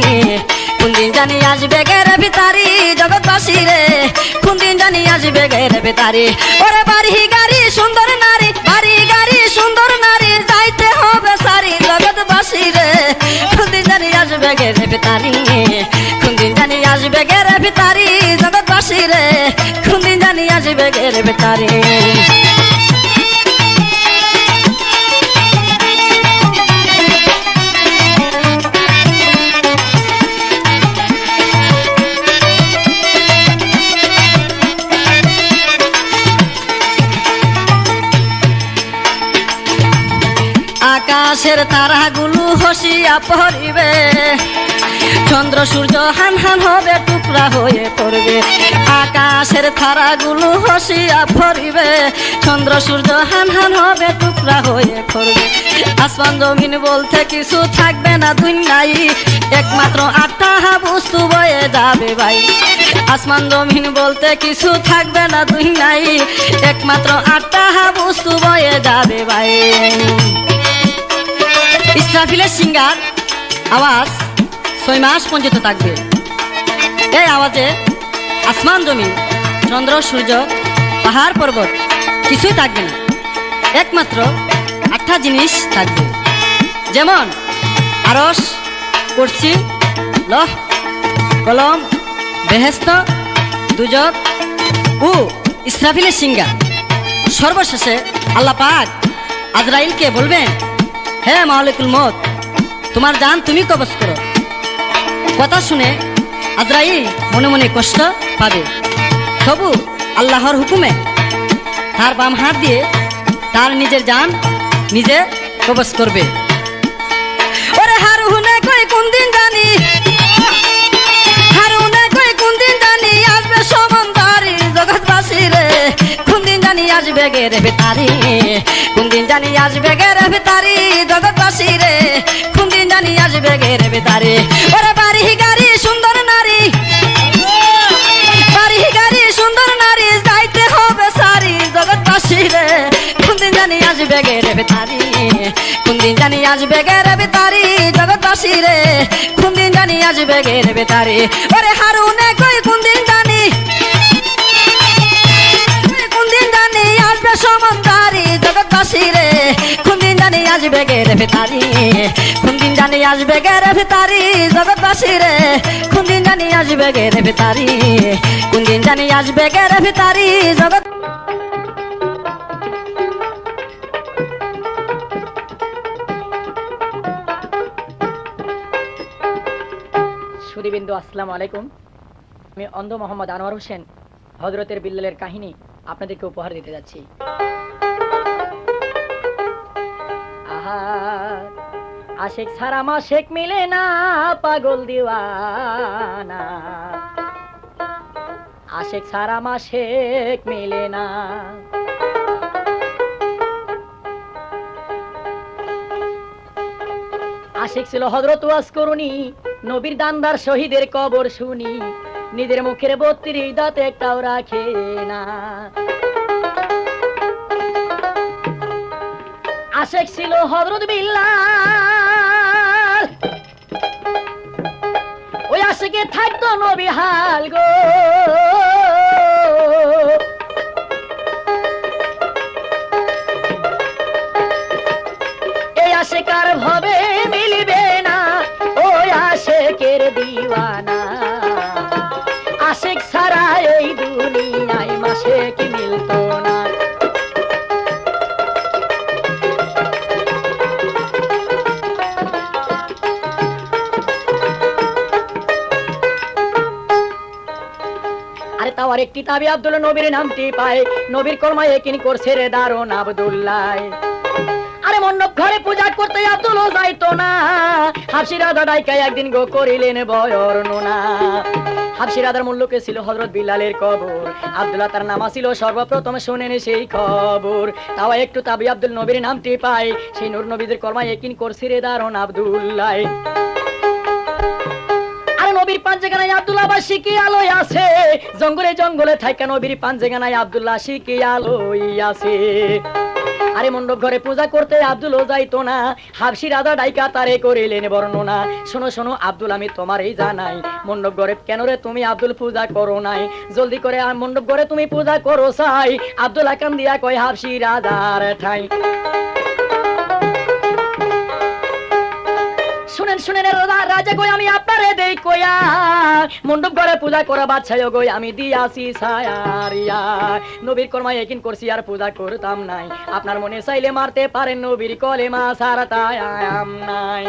কোন দিন জানি আসবে গের বেতারি জগৎবাসী রে। কোন দিন জানি আসবে গের বেতারি। ওরে বাড়ি গাড়ি সুন্দর নারী, বাড়ি গাড়ি সুন্দর নারী, যাইতে হবে সারি জগৎবাসী রে। কোন দিন জানি আসবে গের বেতারি, কোন দিন জানি আসবে গের বেতারি জগৎবাসী রে। কোন দিন জানি আসবে গের বেতারি। আকাশের তারাগুলো হসিয়া পড়িবে, চন্দ্র সূর্য হান হান হবে টুকরা হয়ে পড়বে। আকাশের তারাগুলো হসিয়া পড়িবে, চন্দ্র সূর্য হান হান হবে টুকরা হয়ে পড়বে। আসমান জমিন বলতে কিছু থাকবে না দুনিয়ায়, একমাত্র আটটা বস্তু বয়ে যাবে ভাই। আসমান জমিন বলতে কিছু থাকবে না দুনিয়ায়, একমাত্র আটটা বস্তু বয়ে যাবে ভাই। ইসরাফিলের সিঙ্গার আওয়াজ 6 মাস পর্যন্ত থাকবে। এই আওয়াজে আসমান জমিন চন্দ্র সূর্য পাহাড় পর্বত কিছুই থাকবে না, একমাত্র 8টা জিনিস থাকবে। যেমন আরশ, কুরসি, লৌহ কলম, বেহেশত, দুজক ও ইসরাফিলের সিঙ্গার। সর্বশেষে আল্লাহ পাক আজরাইলকে বলবেন, হে মালিকুল মউত, তোমার জান তুমি কবজ করো। কথা শুনে আজরাইল মনে মনে কষ্ট পাবে, তবু আল্লাহর হুকুমে তার বাম হাত দিয়ে তার নিজের জান নিজে কবজ করবে। ওরে হারুনে কই কোন দিন জানি, হারুনে কই কোন দিন জানি আসবে সমন্দারি জগৎবাসী রে। কোন দিন জানি আসবে গের বেতারি, কোন দিন জানি আসবে গের বেতারি জগৎবাসী রে। কোন দিন জানি আসবে গের বেতারি। ওরে বাড়ি গাড়ি সুন্দর নারী, বাড়ি গাড়ি সুন্দর নারী, যাইতে হবে সারি জগৎবাসী রে। কোন দিন জানি আসবে গের বেতারি, কোন দিন জানি আসবে গের বেতারি জগৎবাসী রে। কোন দিন জানি আসবে গের বেতারি। ওরে হারুনে কই কোন দিন জানি, কোন দিন জানি আসবে সমন্দারি। জগৎবাসী রে কোন দিন জানি আসবে গেরে ভিতারি কোন দিন জানি আসবে গেরে ভিতারি জগৎবাসী রে কোন দিন জানি আসবে গেরে ভিতারি কোন দিন জানি আসবে গেরে ভিতারি জগৎ সুধীবৃন্দ আসসালামু আলাইকুম। আমি অন্ধ মোহাম্মদ আনোয়ার হোসেন হযরতের বিল্লালের কাহিনী আপনাদেরকে উপহার দিতে যাচ্ছি। আহা আশেক সারা মাশেক মিলে না পাগল দিওয়ানা আশেক সারা মাশেক মিলে না আশেক ছিল হযরত ওয়াজ করুনি নবীর দানদার শহীদের কবর শুনি নিজের মুখের 32 দাঁত একটাও রাখে না আশেক ছিল হযরত বিল্লাল ওই আশেকে থাকতো নবী হাল গো এই আশেকার ভাবে মিলবে না ওই আশেকের দিওয়ানা আশেক ছাড়া এই দুনিয়ায় মাশেক মিলতো না আরে তাও আরেকটি তাবি আব্দুল্লাহ নবীর নামটি পায় নবীর কর্মায় একিন করছে রে দারুন আব্দুল্লাহ আরে মণ্ডপ ঘরে পূজা করতে আব্দুল্লাহ যাইতো না হাফসি রাজা ডাইকা একদিন গো করিলেন বয়র্ণনা হাফসি রাজার মুল্লুকে ছিল হযরত বিল্লালের কবর আব্দুল্লাহ তার নাম ছিল সর্বপ্রথম শুনেন সেই খবর তাও একটু তাবি আব্দুল নবীর নামটি পায় সেই নূর নবীদের কর্মায় একিন করছে রে দারুন আব্দুল্লাহ নবীর পাঞ্জেগানায় আব্দুল্লাহ বাসী কি আলোয় আছে জঙ্গলে জঙ্গলে থাইকা নবীর পাঞ্জেগানায় আব্দুল্লাহ শিকি আলোয় আছে আরে মণ্ডপ ঘরে পূজা করতে আব্দুল্লাহ যাইতো না হাবশি রাজা ডাইকা তারে করিলেন বর্ণনা শোনো শোনো আব্দুল আমি তোমারই জানাই মণ্ডপ ঘরে কেন রে তুমি আব্দুল পূজা করো নাই জলদি করে মণ্ডপ ঘরে তুমি পূজা করো চাই আব্দুল্লাহ কান দিয়া কয় হাবশি রাজার ঠাই শুনেন শুনেন রাজা কই আমি আপনারে দেই কয়া মণ্ডপ ঘরে পূজা করা বাদশাহ গই আমি দিয়াছি ছায়ারিয়া নবীর কর্মায় একিন করছি আর পূজা করতাম নাই আপনার মনে চাইলে মারতে পারেন নবীর কলেমা ছাড়া তাই আম নাই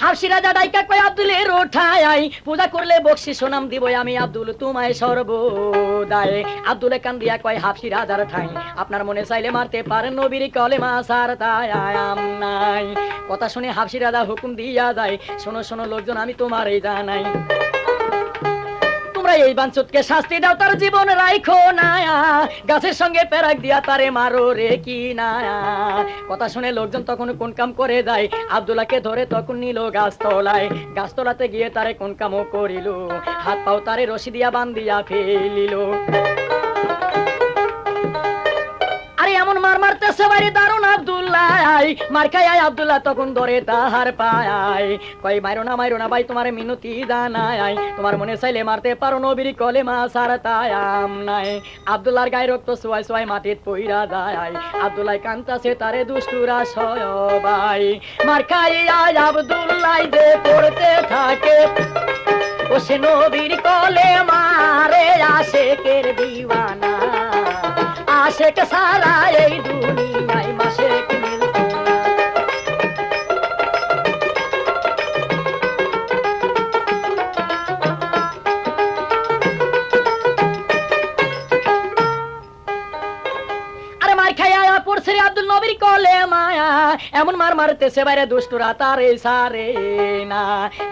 হাবশি রাজা ডাইকা কয় আব্দুলের ওঠায় আই পূজা করলে বকশিশ সোনাম দিব আমি আব্দুল তোমায় সর্বদায় আব্দুল কান দিয়া কয় হাবশি রাজার ঠাই আপনার মনে চাইলে মারতে পারেন নবীর কলেমা ছাড়া তাই আম নাই কথা শুনে হাবশি রাজা হুকুম দিয়া যায় শোনো শোনো লোকজন আমি তোমারই জানাই এই বাঞ্চুতকে শাস্তি দাও তার জীবন রাইখো না গাছের সঙ্গে পেরাক দিয়া তারে মারো রে কি না কথা শুনে লোকজন তখন কোন কাম করে যায় আব্দুল্লাহকে ধরে তখন নিল গাছতলাতে গিয়ে তারে কোন কামও করিল হাত পাও তারে রশি দিয়া বান্ধিয়া ফেলিল আরে এমন মার মারতেছে বাইরে দারুন আব্দুল্লাহ মার খায় আব্দুল্লাহ তখন ধরে তাহার পায় কই মাইরো না ভাই তোমার মিনতি জানাই তোমার মনে চাইলে মারতে পারো নবীর কলেমা ছাড়া তাই আম নাই আব্দুল্লাহর গায়ে রক্ত সোয়াই সোয়াই মাটিত পইরা যায় আব্দুল্লাহ কান্তাছে তারে দুষ্টুরা সবাই মার খায় আব্দুল্লাহ যে পড়তে থাকে ও সে নবীর কলেমা রে আশেকের দিওয়ানা আশেক সারা এই দুনিয়ায় মাশেক মিলতো না আরে মার খাইয়া পড়ছে রে আব্দুল নবীর কলেমা এমন মার মারতেছে বাইরে দুষ্টুরা তারে সারে না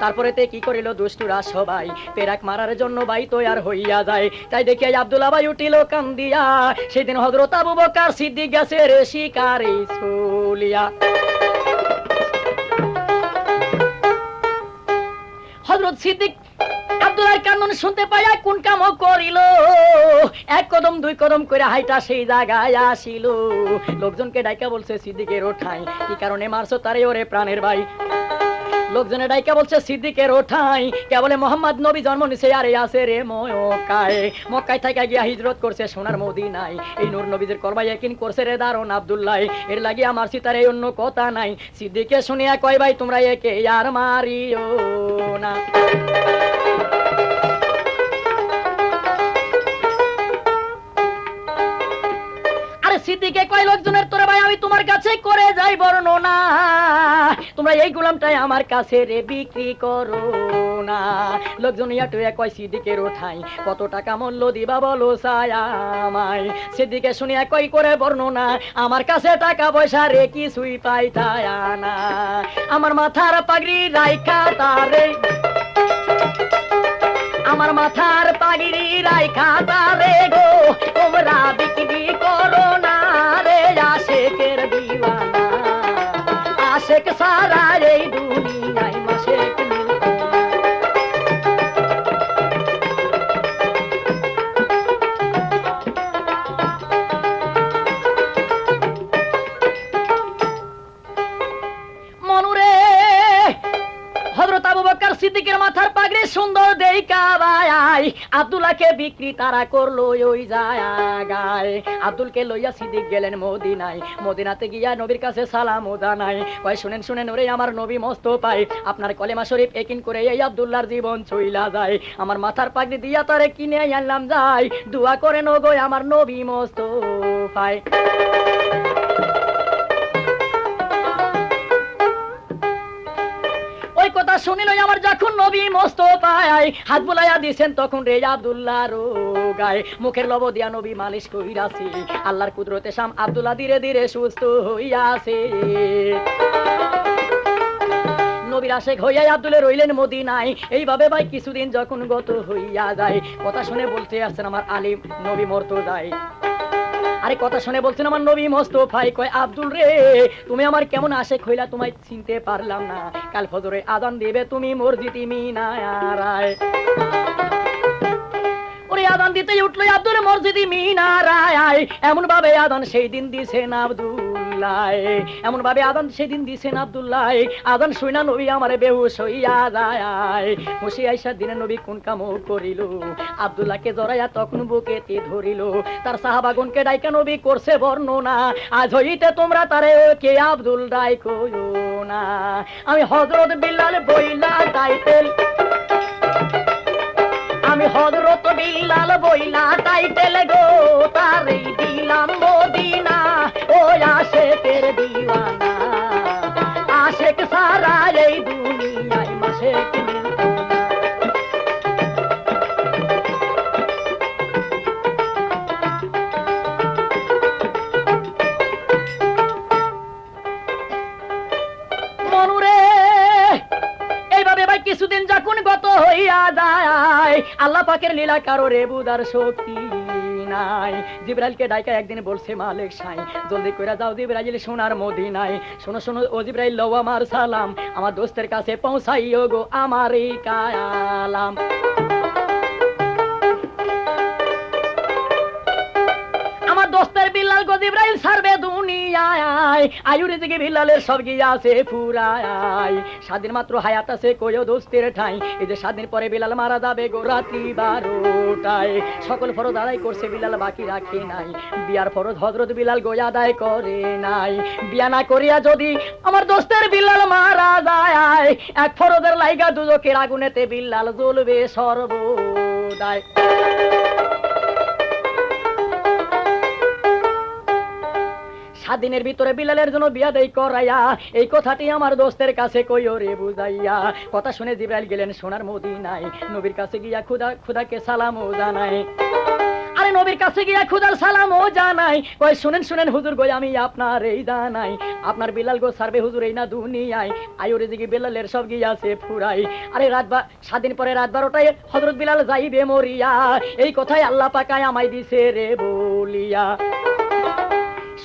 তারপরে তে কি করিল দুষ্টুরা সবাই পেরাক মারার জন্য ভাই তৈয়ার হইয়া যায় তাই দেখি আব্দুল্লাহ ভাই উঠিল কান্দিয়া সেদিন হযরত আবু বকর সিদ্দিক গেছে রে শিকারে চলিয়া হযরত সিদ্দিক আব্দুল্লাহর কান্নন শুনতে পাইয়া কোন কাম করিল এক কদম দুই কদম করে হাইটা সেই জায়গায় আসিল লোকজনকে ডাইকা বলছে সিদ্দিকের ওঠাই কি কারণে মারছো তারে ওরে প্রাণের ভাই লোকজনে ডাইকা বলছে সিদ্দিকের ওঠাই কে বলে মোহাম্মদ নবী জন্ম নিছে আরে আছে রে মক্কায় মক্কায় থেকে গিয়া হিজরত করছে সোনার মদিনায় এই নূর নবীদের কলমায় ইয়াকিন করছে রে দারুন আব্দুল্লাহ এর লাগি আমার সিতারে অন্য কথা নাই সিদ্দিকে শুনিয়া কয় ভাই তোমরা একে আর মারিও না সিদ্দিকে কয় লোকজনের তোরে ভাই আমি তোমার কাছে করে যাই বর্ণনা তোমরা এই গোলামটাই আমার কাছে রে বিক্রি করো না লোকজন ইয়াটুয়া কয় সিদ্দিকের ওঠাই কত টাকা মূল্য দিবা বলো ছায়ামাই সিদ্দিকে শুনিয়া কয় করে বর্ণনা আমার কাছে টাকা পয়সা রে কিছুই পাইতায় না আমার মাথার পাগড়ি রাইখা তারে আমার মাথার পাগড়ি রাইখা তারে গো তোমরা বিক্রি করো না রে আশেকের দিওয়ানা আশেক সারা এই দুনিয়ায় মাশেক মিলতো মনুরে হযরত আবু বকর সিদ্দিকের মাথার পাগড়ি সুন্দর দেইকা ভাই আব্দুল্লাহকে বিক্রি তারা করলো ওই জায়গায় আব্দুলকে লইয়া সিদ্দিক গেলেন মদিনায় মদিনাতে গিয়া নবীর কাছে সালাম ও জানাই কয় শুনেন শুনেন ওরে আমার নবী মোস্তফাই আপনার কলেমা শরীফ একিন করে এই আব্দুল্লাহর জীবন চইলা যায় আমার মাথার পাগড়ি দিয়া তারে কিনে আনলাম যাই দোয়া করে নগো আমার নবী মোস্তফাই কথা শুনিল আমার যখন নবী মোস্তফায় হাত বুলাইয়া দিয়েছেন তখন রে আব্দুল্লাহ রোগায় মুখের লব দিয়া নবী মালিশ কইরাছে আল্লাহর কুদরতে শাম আব্দুল্লাহ ধীরে ধীরে সুস্থ হইয়াছে নবীর আশেক হইয়া আব্দুল্লাহ রইলেন মদিনায় এইভাবে ভাই কিছুদিন যখন গত হইয়া যায় কথা শুনে বলতে আসছেন আমার আলিম নবী মরতো যায় আরে কথা শুনে বলছেন আমার নবী মোস্তফাই কয় আব্দুল রে তুমি আমার কেমন আশেক হইলা তোমায় চিনতে পারলাম না কাল ফজরে আযান দিবে তুমি মসজিদে মিনারায় ওরে আযান দিতে উঠলো আব্দুল মসজিদে মিনারায় এমন ভাবে আযান সেই দিন দিছেন আব্দুল্লাহ এমন ভাবে আযান সেই দিন দিছেন আব্দুল্লাহ আযান শুইনা নবী আমারে বেহুশ হইয়া যায় খুশি আইসা দিনে নবী কোন কাম করিল আব্দুল্লাহকে জড়াইয়া তখন বুকেতে ধরিল তার সাহাবাগণকে ডাইকা নবী করছে বর্ণনা আজ হইতে তোমরা তারে কে আব্দুল ডাইকো না আমি হযরত বিল্লাল বইলা টাইটেল আমি হযরত বিল্লাল বইলা টাইটেল গো তারে দিলাম মদিনা ও আশেকের দিওয়ানা আশেক সারা এই দুনিয়ায় মাশেক মিলতো কিছুদিন যখন গত হইয়া যায় আল্লাহ পাকের লীলা কারো রে বুঝার শক্তি নাই জিবরাইলকে ডাইকা একদিন বলছে মালিক সাই জলদি কইরা যাও জিবরাইল সোনার মদিনায় শোনো শোনো ও জিবরাইল লও আমার সালাম আমার দোস্তের কাছে পৌঁছাইও গো আমার এই কালাম আমার দোস্তের বিল্লাল গো জিবরাইল সারবে দুনিয়ায় আয়ুরে দিকে বিল্লালের সব গিয়াছে ফুরায় স্বাধীন মাত্র হায়াত আছে কইও দোস্তের ঠাই এই যে স্বাধীন পরে বিলাল মারা যাবে গো রাত্রি 12টায় সকল ফরজ আদায় করছে বিলাল বাকি রাখে নাই বিয়ার ফরজ হযরত বিলাল গো আদায় করে নাই বিয়া না করিয়া যদি আমার দোস্তের বিল্লাল মারা যায় এক ফরজের লাইগা দুজকের আগুনেতে বিল্লাল জ্বলবে সর্বদাই স্বাধীনের ভিতরে বিলালের জন্য বিয়া দেই করাইয়া এই কথাটি আমার দোস্তের কাছে কইও রে বুঝাইয়া কথা শুনে জিবরাইল গেলেন সোনার মদিনায় নবীর কাছে গিয়া খুদাকে সালামও জানায় আরে নবীর কাছে গিয়া খুদার সালামও জানাই কই শুনেন শুনেন হুজুর গো আমি আপনার এই জানাই আপনার বিলাল গো সারবে হুজুর এই না দুনিয়ায় আয়ুরে দিকে বিলালের সব গিয়াছে ফুরাই আরে স্বাধীন পরে রাত 12টায় হযরত বিলাল যাইবে মরিয়া এই কথাই আল্লাহ পাক আমায় দিছে রে বলিয়া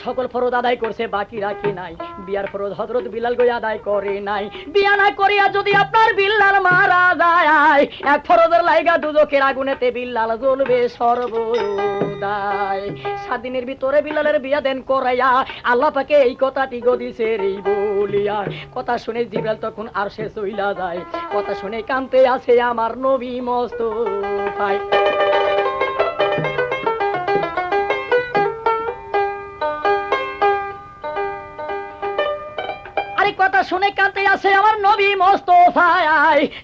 সকল ফরজ আদায় করছে, বাকি রাখি নাই। বিয়ার ফরজ হযরত বিলাল গো আদায় করে নাই। বিয়া না করিয়া যদি আপনার বিল্লাল মারা যায়, এক ফরজের লাইগা দুজকের আগুনেতে বিল্লাল জ্বলবে সর্বদাই। 7 দিনের ভিতরে বিল্লালের বিয়া দেন করাইয়া আল্লাহ পাকে এই কথাটি গো দিছে রে বলিয়া। কথা শুনে জিবরাইল তখন আরশে চইলা যায়। কথা শুনে কানতে আছে আমার নবী মুস্তাফা। কথা শুনে কাঁদতে আছে আমার নবী মুস্তাফা।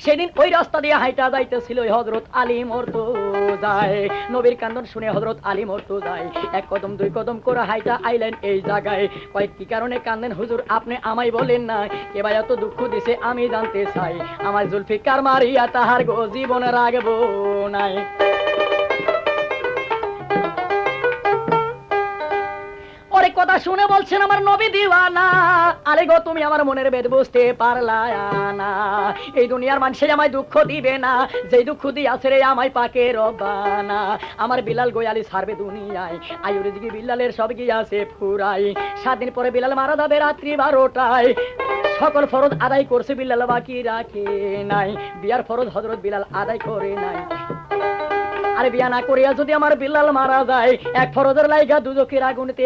সেদিন ওই রাস্তা দিয়ে হাইটা যাইতেছিল হযরত আলী মুর্তজায়। নবীর কান্দন শুনে হযরত আলী মুর্তজায় 1 কদম 2 কদম করে হাইটা আইলেন এই জায়গায়। কয় কি কারণে কান্দেন হুজুর, আপনি আমায় বলেন না কে ভাই এত দুঃখ দিছে, আমি জানতে চাই। আমার জুলফিকার মারিয়া তাহার গো জীবন রাখবো নাই। কথা শুনে বলছেন আমার নবী দিওয়ানা, আরে গো তুমি আমার মনের বেদ বুঝতে পারলা না। এই দুনিয়ার মানুষে আমায় দুঃখ দিবে না, যেই দুঃখ দিয়াছে রে আমায় পাকে রব্বানা। আমার বিলাল গোয়ালি ছাড়বে দুনিয়ায়, আয়ুরে দিকে বিলালের সব গিয়াছে ফুরাই। 7 দিন পরে বিলাল মারা যাবে রাত্রি 12টায়। সকল ফরজ আদায় করছে বিলাল, বাকি রাখে নাই। বিয়ার ফরজ হযরত বিলাল আদায় করে নাই। আরে বিয়া না করিয়া যদি আমার বিল্লাল মারা যায়, এক ফরজের লাইগা দুজকের আগুনেতে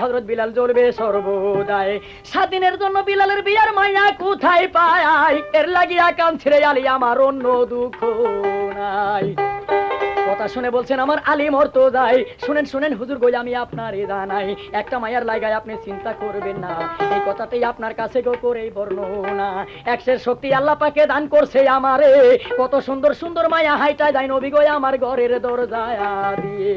হযরত বিলাল জ্বলবে সর্বদাই। 7 দিনের জন্য বিলালের বিয়ার মাইয়া কোথায় পায়, এর লাগিয়া কাঁদছে আলী আমার অন্য দুঃখ নাই। কথা শুনে বলছেন আমার আলী মুর্তজায়, শুনেন শুনেন হুজুর গো আমি আপনারে জানাই, একটা মায়ার লাগায় আপনি চিন্তা করবেন না। এই কথাতেই আপনার কাছে গো করেই বর্ণনা। একশের শক্তি আল্লাহ পাকে দান করছে আমারে, কত সুন্দর সুন্দর মায়া হাইটায় যায় নবী গো আমার ঘরের দরজায় দিয়ে।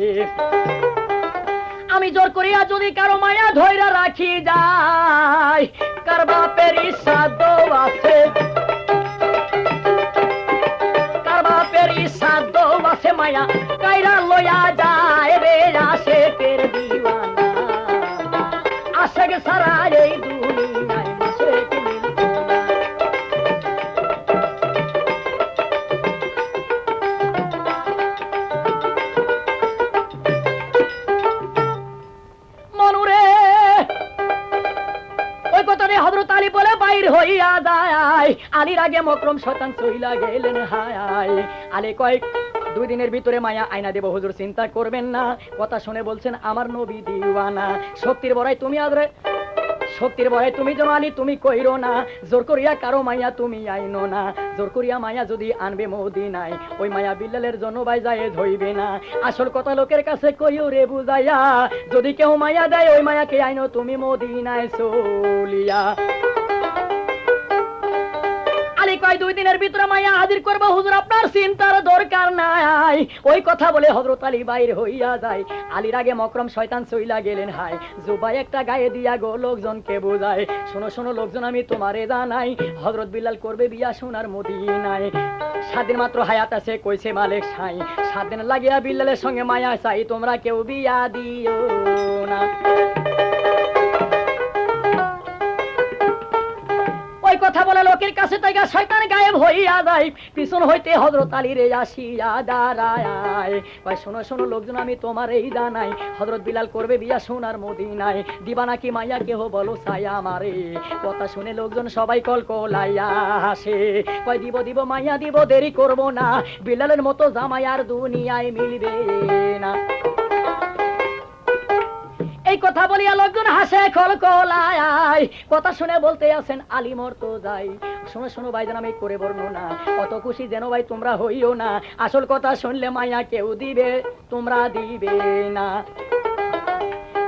আমি জোর করিয়া যদি কারো মায়া ধইরা রাখি যায়, কার বাপের সাধ্য আছে, কার বাপের সাধ্য আছে মায়া কাইরা লইয়া যায় রে আশেকের দিওয়ানা। আশেক সারা এই দুনিয়ায় আশেক মিলতো না। মনুরে ওই কথাটা হযরত আলী বলে বাইর হইয়া যায়। আলীর আগে মকরম শয়তান চইলা গেলেন হায়। আলী কয় 2 দিনের ভিতরে মায়া আয়না দেব হুজুর, চিন্তা করবেন না। কথা শুনে বলছেন আমার নবী দিওয়ানা, শক্তির বড়াই তুমি আদরে, শক্তির বড়াই তুমি যেন আলী তুমি কইরো না। জোর করিয়া কারো মায়া তুমি আইনো না, জোর করিয়া মায়া যদি আনবে মদিনায়, ওই মায়া বিল্লালের জন্য বাই যায় ধইবে না। আসল কথা লোকের কাছে কইও রে বুঝাইয়া, যদি কেউ মায়া দেয় ওই মায়াকে আইনো তুমি মদিনায় চলিয়া। আলী কয় 2 দিনের ভিতরে মায়া হাজির করবো হুজুর, আপনার চিন্তার দরকার নাই। ওই কথা বলে হযরত আলী বাইর হইয়া যায়। আলীর আগে মকরম শয়তান চইলা গেলেন হায়। জুবাই একটা গায়ে দিয়া গো লোকজনকে বোঝায়, শোনো শোনো লোকজন আমি তোমারে জানাই, হযরত বিলাল করবে বিয়া সোনার মদিনায়। 7 দিন মাত্র হায়াত আছে কইছে মালিক সাই, 7 দিন লাগিয়া বিল্লালের সঙ্গে মায়া চাই, তোমরা কেউ বিয়া দিও না। কথা বলে লোকের কাছে তাইগা শয়তান গায়েব হইয়া যায়। পিছন হইতে হযরত আলী রে আসিয়া দাঁড়ায়, কয় শোনো শোনো লোকজন আমি তোমারই জানাই, হযরত বিলাল করবে বিয়া সোনার মদিনায়, দিবা নাকি মাইয়া কেহ বলো ছায়া আমারে। কথা শুনে লোকজন সবাই কলকলাইয়া হাসে, কয় দিব দিব মাইয়া দিব, দেরি করব না, বিলালের মতো জামাই আর দুনিয়ায় মিলবে না। এই কথা বলিয়া লোকজন হাসে কলকলায়। কথা শুনে বলতে আছেন আলী মুর্তজায়, শোনো শোনো ভাইজান আমি করে বর্ণনা, অত খুশি যেন ভাই তোমরা হইও না। আসল কথা শুনলে মায়া কেউ দিবে, তোমরা দিবে না।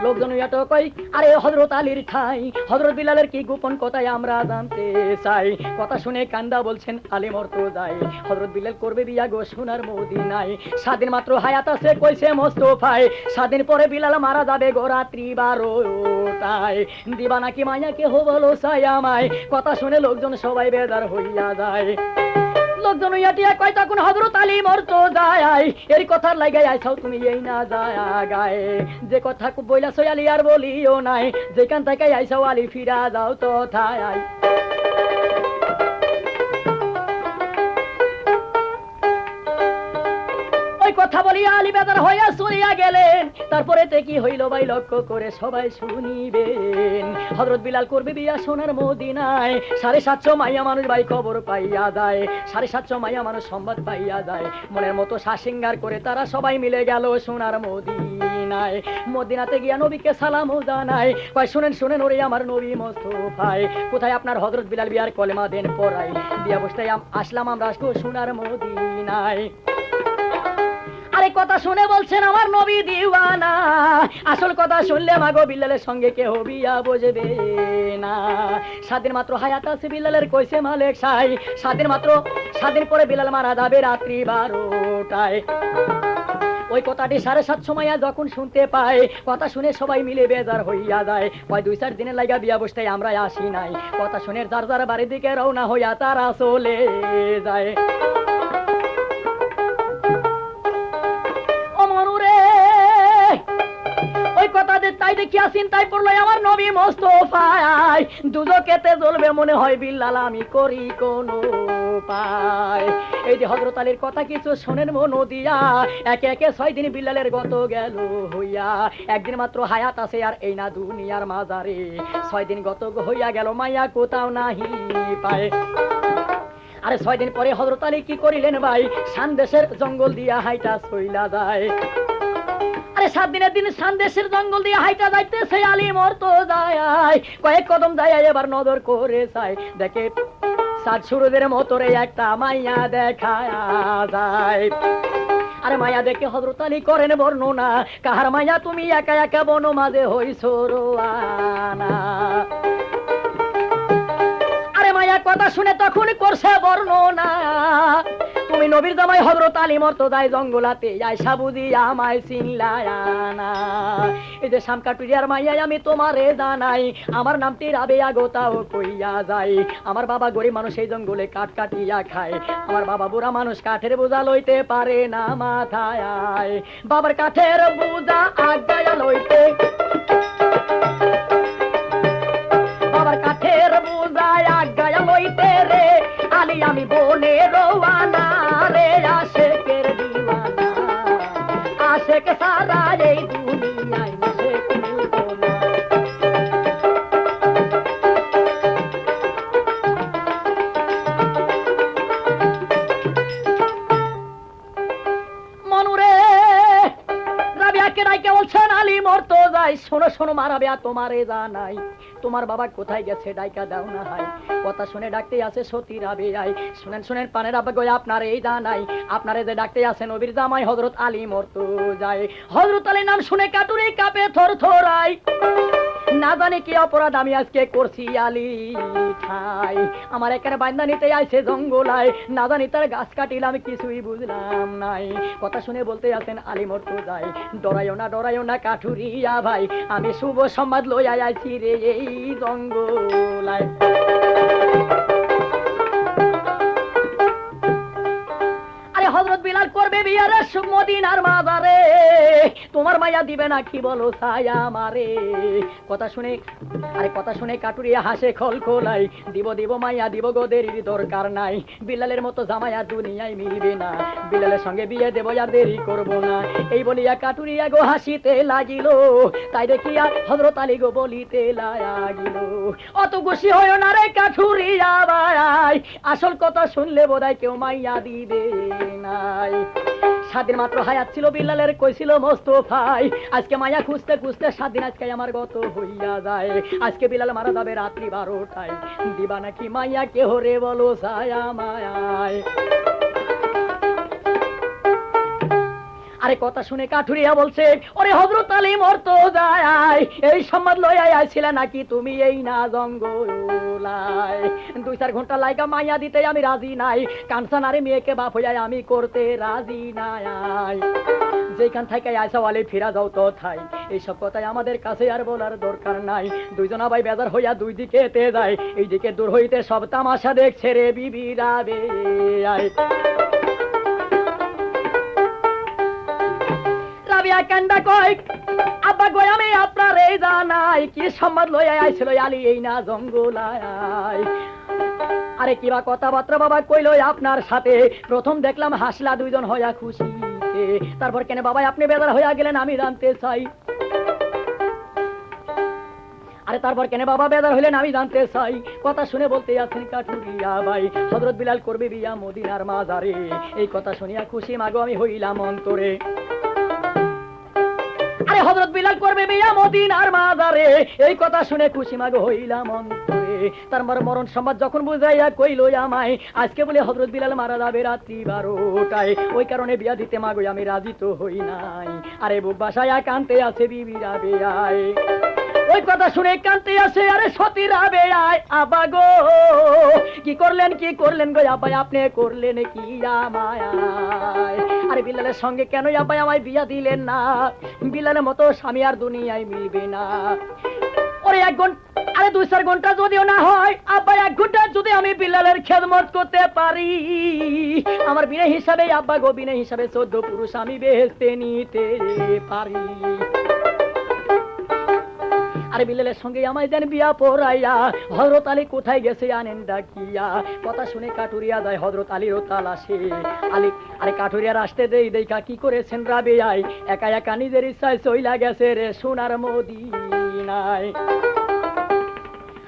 লোকজন কই আরে হযরত আলীর ঠাই, হযরত বিলালের কি গোপন কথাই আমরা জানতে চাই। কথা শুনে কান্দা বলছেন আলী মুর্তজায়, হযরত বিলাল করবে বিয়া গো সোনার মদিনায়। 7 দিন মাত্র হায়াত আছে কইছে মুস্তাফায়, 7 দিন পরে বিলাল মারা যাবে গো রাত্রি 12টায়, দিবা নাকি মাইয়া কেহ বলো চাই আমায়। কথা শুনে লোকজন সবাই বেজার হইয়া যায়। লোকজন ইয়াটিয়া কয় তখন হযরত আলী মুর্তজায়, এর কথার লাগাই আইছাও তুমি এই না যায় গায়, যে কথা বইলাছ আলী আর বলিও নাই, যেখান থেকে আইছাও আলী ফিরা যাও তো থায়। কথা বলিয়া আলী বেজার হইয়া চলিয়া গেলেন। তারপরে তে কি হইল ভাই লক্ষ্য করে সবাই শুনিবেন। হযরত বিলাল করবে বিয়া সোনার মদিনায়, 750 মাইয়া মানুষ ভাই খবর পাইয়া যায়, 750 মাইয়া মানুষ সংবাদ পাইয়া যায়। মনের মতো শাসিঙ্গার করে তারা সবাই মিলে গেল সোনার মদিনায়। মদিনাতে গিয়া নবীকে সালামও জানায়, কয় শুনেন শুনেন ওরে আমার নবী মোস্তফায়, কোথায় আপনার হযরত বিলাল বিয়ার কলেমা দেন পড়াই, বিয়া বসতে আসলাম আমরা সোনার মদিনায়। আরে কথা শুনে বলছেন আমার নবী দিওয়ানা, আসল কথা শুনলে মাগো বিলালের সঙ্গে কেউ বিয়া বসবে না। 7 দিন মাত্র হায়াত আছে বিলালের, কইছে মালিক সাই, 7 দিন পরে বিলাল মারা যাবে রাত্রি 12টায়। ওই কথাটি 750 মাইয়া যখন শুনতে পায়, কথা শুনে সবাই মিলে বেজার হইয়া যায়। কয় 2-4 দিনের লাগা বিয়া বসতে আমরা আসি নাই। কথা শুনে যার যার বাড়ির দিকে রওনা হইয়া তারা চলে যায়। ওই কথা যে তাই দেখিয়া চিন্তায় পড়লো আমার নবী মোস্তফায়, দুজকেতে জ্বলবে মনে হয় বিল্লাল আমি করি কোন পায়। এই যে হযরত আলীর কথা কিছু শোনেন মন দিয়া, একে একে 6 দিন বিল্লালের গত গেল হইয়া। একদিন মাত্র হায়াত আছে আর এই না দুনিয়ার মাজারে, 6 দিন গত হইয়া গেল মাইয়া কোথাও নাহি পায়। আরে 6 দিন পরে হযরত আলী কি করিলেন ভাই, সানদেশের জঙ্গল দিয়া হাইটা চইলা যায়। আরে 7 দিনের দিন সানদেশের জঙ্গল দিয়ে হাইটা যাইতেছে আলী মরতো যায়, কয়েক কদম যায় এবার নজর করে চাই, দেখে সাত সুরদের মতরে একটা মাইয়া দেখা যায়। আরে মায়া দেখে হযরত আলী করেন বর্ণনা, কাহার মায়া তুমি একা একা বন মাঝে হইছো রোয়ানা। আরে মায়া কথা শুনে তখন করছে বর্ণনা, তুমি নবীর জামাই হযরত আলী মর্তদায় জঙ্গলাতে আইসা বুঝি আমায় চিনলায়ানা। এই যে শামকাটুরিয়ার মাইয়া আমি তোমারে জানাই, আমার নামটি রাবেয়া গোতাও কইয়া যাই। আমার বাবা গরিব মানুষ এই জঙ্গলে কাঠ কাটিয়া খায়, আমার বাবা বুড়া মানুষ কাঠের বোঝা লইতে পারে না মাথায়। বাবার কাঠের বোঝা আগায়া লইতে, বাবার কাঠের বোঝা আগায়া লইতে রে আলী আমি বনে রওয়ানা রে। আশেকের দিওয়ানা, আশেক সারা এই দুনিয়ায় আশেক মিলতো না। মনুরে রাবিয়াকে ডাইকে বলছেন আলী মরতো যাই, শোনো শোনো মারাবে তোমারে জানাই, তোমার বাবা কোথায় গেছে ডাইকা দাও না হাই। কথা শুনে ডাকতে আছে সতী রাবিয়াই, শুনেন শুনেন পানের আব্বা গো আপনার এই জানাই, আপনারে যে ডাকতে আছে নবীর জামাই হযরত আলী মরতো যায়। হযরত আলীর নাম শুনে কাটুরি কাঁপে থর থরাই, না জানি কি অপরাধ আমি আজকে করছি আলী ঠাই। আমার এখানে বান্দা নিতে আইছে জঙ্গলায়, না জানি তার গাছ কাটিলাম কিছুই বুঝলাম নাই। কথা শুনে বলতে আছেন আলী মরতো যায়, ডরাইও না কাঠুরিয়া ভাই, আমি শুভ সংবাদ লইয়া আইছি রে এই জঙ্গলায়। আরে হযরত বিলাল করবে বিয়ারে মদিনার মাজারে, তোমার মায়া দিবে না কি বলো ছায়া মারে। কথা শুনে কাটুরিয়া হাসে খলখলাই, দিব মায়া দিব গো দেরির দরকার নাই। বিলালের মতো জামায়া দুনিয়ায় মিলবে না, বিলালের সঙ্গে বিয়ে দেব আর দেরি করব না। এই বলিয়া কাটুরিয়া গো হাসিতে লাগিল, তাই দেখিয়া হযরত আলী গো বলিতে লাগিল, অত খুশি হইও না রে কাঠুরিয়া ভাই, আসল কথা শুনলে বোধহয় কেউ মাইয়া দিবে নাই। 7 দিন মাত্র হায়াত ছিল বিলালের, কইছিল মোস্তফাই, আজকে মায়া খুঁজতে খুঁজতে 7 দিন আজকে আমার গত হইয়া যায়। আজকে বিলাল মারা যাবে রাত্রি 12টায়, দিবা নাকি মাইয়া কেহ রে বলো ছায়া মায়ায়। আরে কথা শুনে কাঠুরিয়া বলছে, ওরে হযরত আলী মরতো যায়, এই সম্বাদ লইয়া আইছিলা নাকি তুমি এই না জঙ্গলায়। 2-4 ঘন্টা লাইগা মাইয়া দিতে আমি রাজি নাই, কানসানারে মেয়েকে বাপ হইয়া আমি করতে রাজি নাই। যেখান থেকে আইসা আলী ফিরা যাও তো থাই, এইসব কথাই আমাদের কাছে আর বলার দরকার নাই। দুইজনা ভাই বেজার হইয়া দুই দিকে তে যায়, এই দিকে দূর হইতে সব তামাশা দেখছে রে বিবি রাবে। রাবিয়া কান্দা কয়, আব্বা গো আমি আপনার এই জানাই, কি সম্বাদ লইয়া আইছিল আলী এই না জঙ্গলায়। আরে কিবা কথাবার্তা বাবা কইল আপনার সাথে, প্রথম দেখলাম হাসলা দুইজন হইয়া খুশি হইতে। তারপর কেন বাবা আপনি বেজার হইয়া গেলেন আমি জানতে চাই। আরে তারপর কেন বাবা বেজার হইলেন আমি জানতে চাই। কথা শুনে বলতে আছেন কাঠুরিয়া ভাই হযরত বিলাল করবে বিয়া মদিনার মাজারে। এই কথা শুনিয়া খুশি মাগো আমি হইলাম অন্তরে। আরে হযরত বিলাল করবে বিয়া মদিনার মাজারে, এই কথা শুনে খুশি মাগো হইলাম অন্তরে। তার মরণ সংবাদ যখন বুঝাইয়া কইল আমায় আজকে বলে হযরত বিলাল মারা যাবে রাত্রি 12টায়, ওই কারণে বিয়া দিতে মাগো আমি রাজি তো হই নাই। আরে বুক বাসায়া কানতে আছে বিবি রাবেয়ায়, ওই কথা শুনে কানতে আছে আরে সতী রাবেয়ায়। আবা গো কি করলেন গো আব্বা আপনি করলেন কি আমায়? আরে বিলালের সঙ্গে কেন আব্বা আমায় বিয়া দিলেন না? বিলালের মতো স্বামী আর দুনিয়ায় মিলবে না। ওরে 1 ঘন্টা আরে 2-4 ঘন্টা যদিও না হয় আব্বা 1 ঘন্টা যদি আমি বিলালের খেদমত করতে পারি, আমার বিনা হিসাবে আব্বা গো বিনা হিসাবে 14 পুরুষ আমি বেহেশতে নিতে পারি। আরে বিলালের সঙ্গে আমায় যেন বিয়া পড়াইয়া হযরত আলী কোথায় গেছে আনেন ডাকিয়া। কথা শুনে কাঠুরিয়া যায় হযরত আলীর তালাশে। আলী আরে কাঠুরিয়ার আসতে দেই দেখা কি করেছেন রাবেয়ায় একা একা নিজের ইচ্ছায় চইলা গেছে রে সোনার মদিনায়।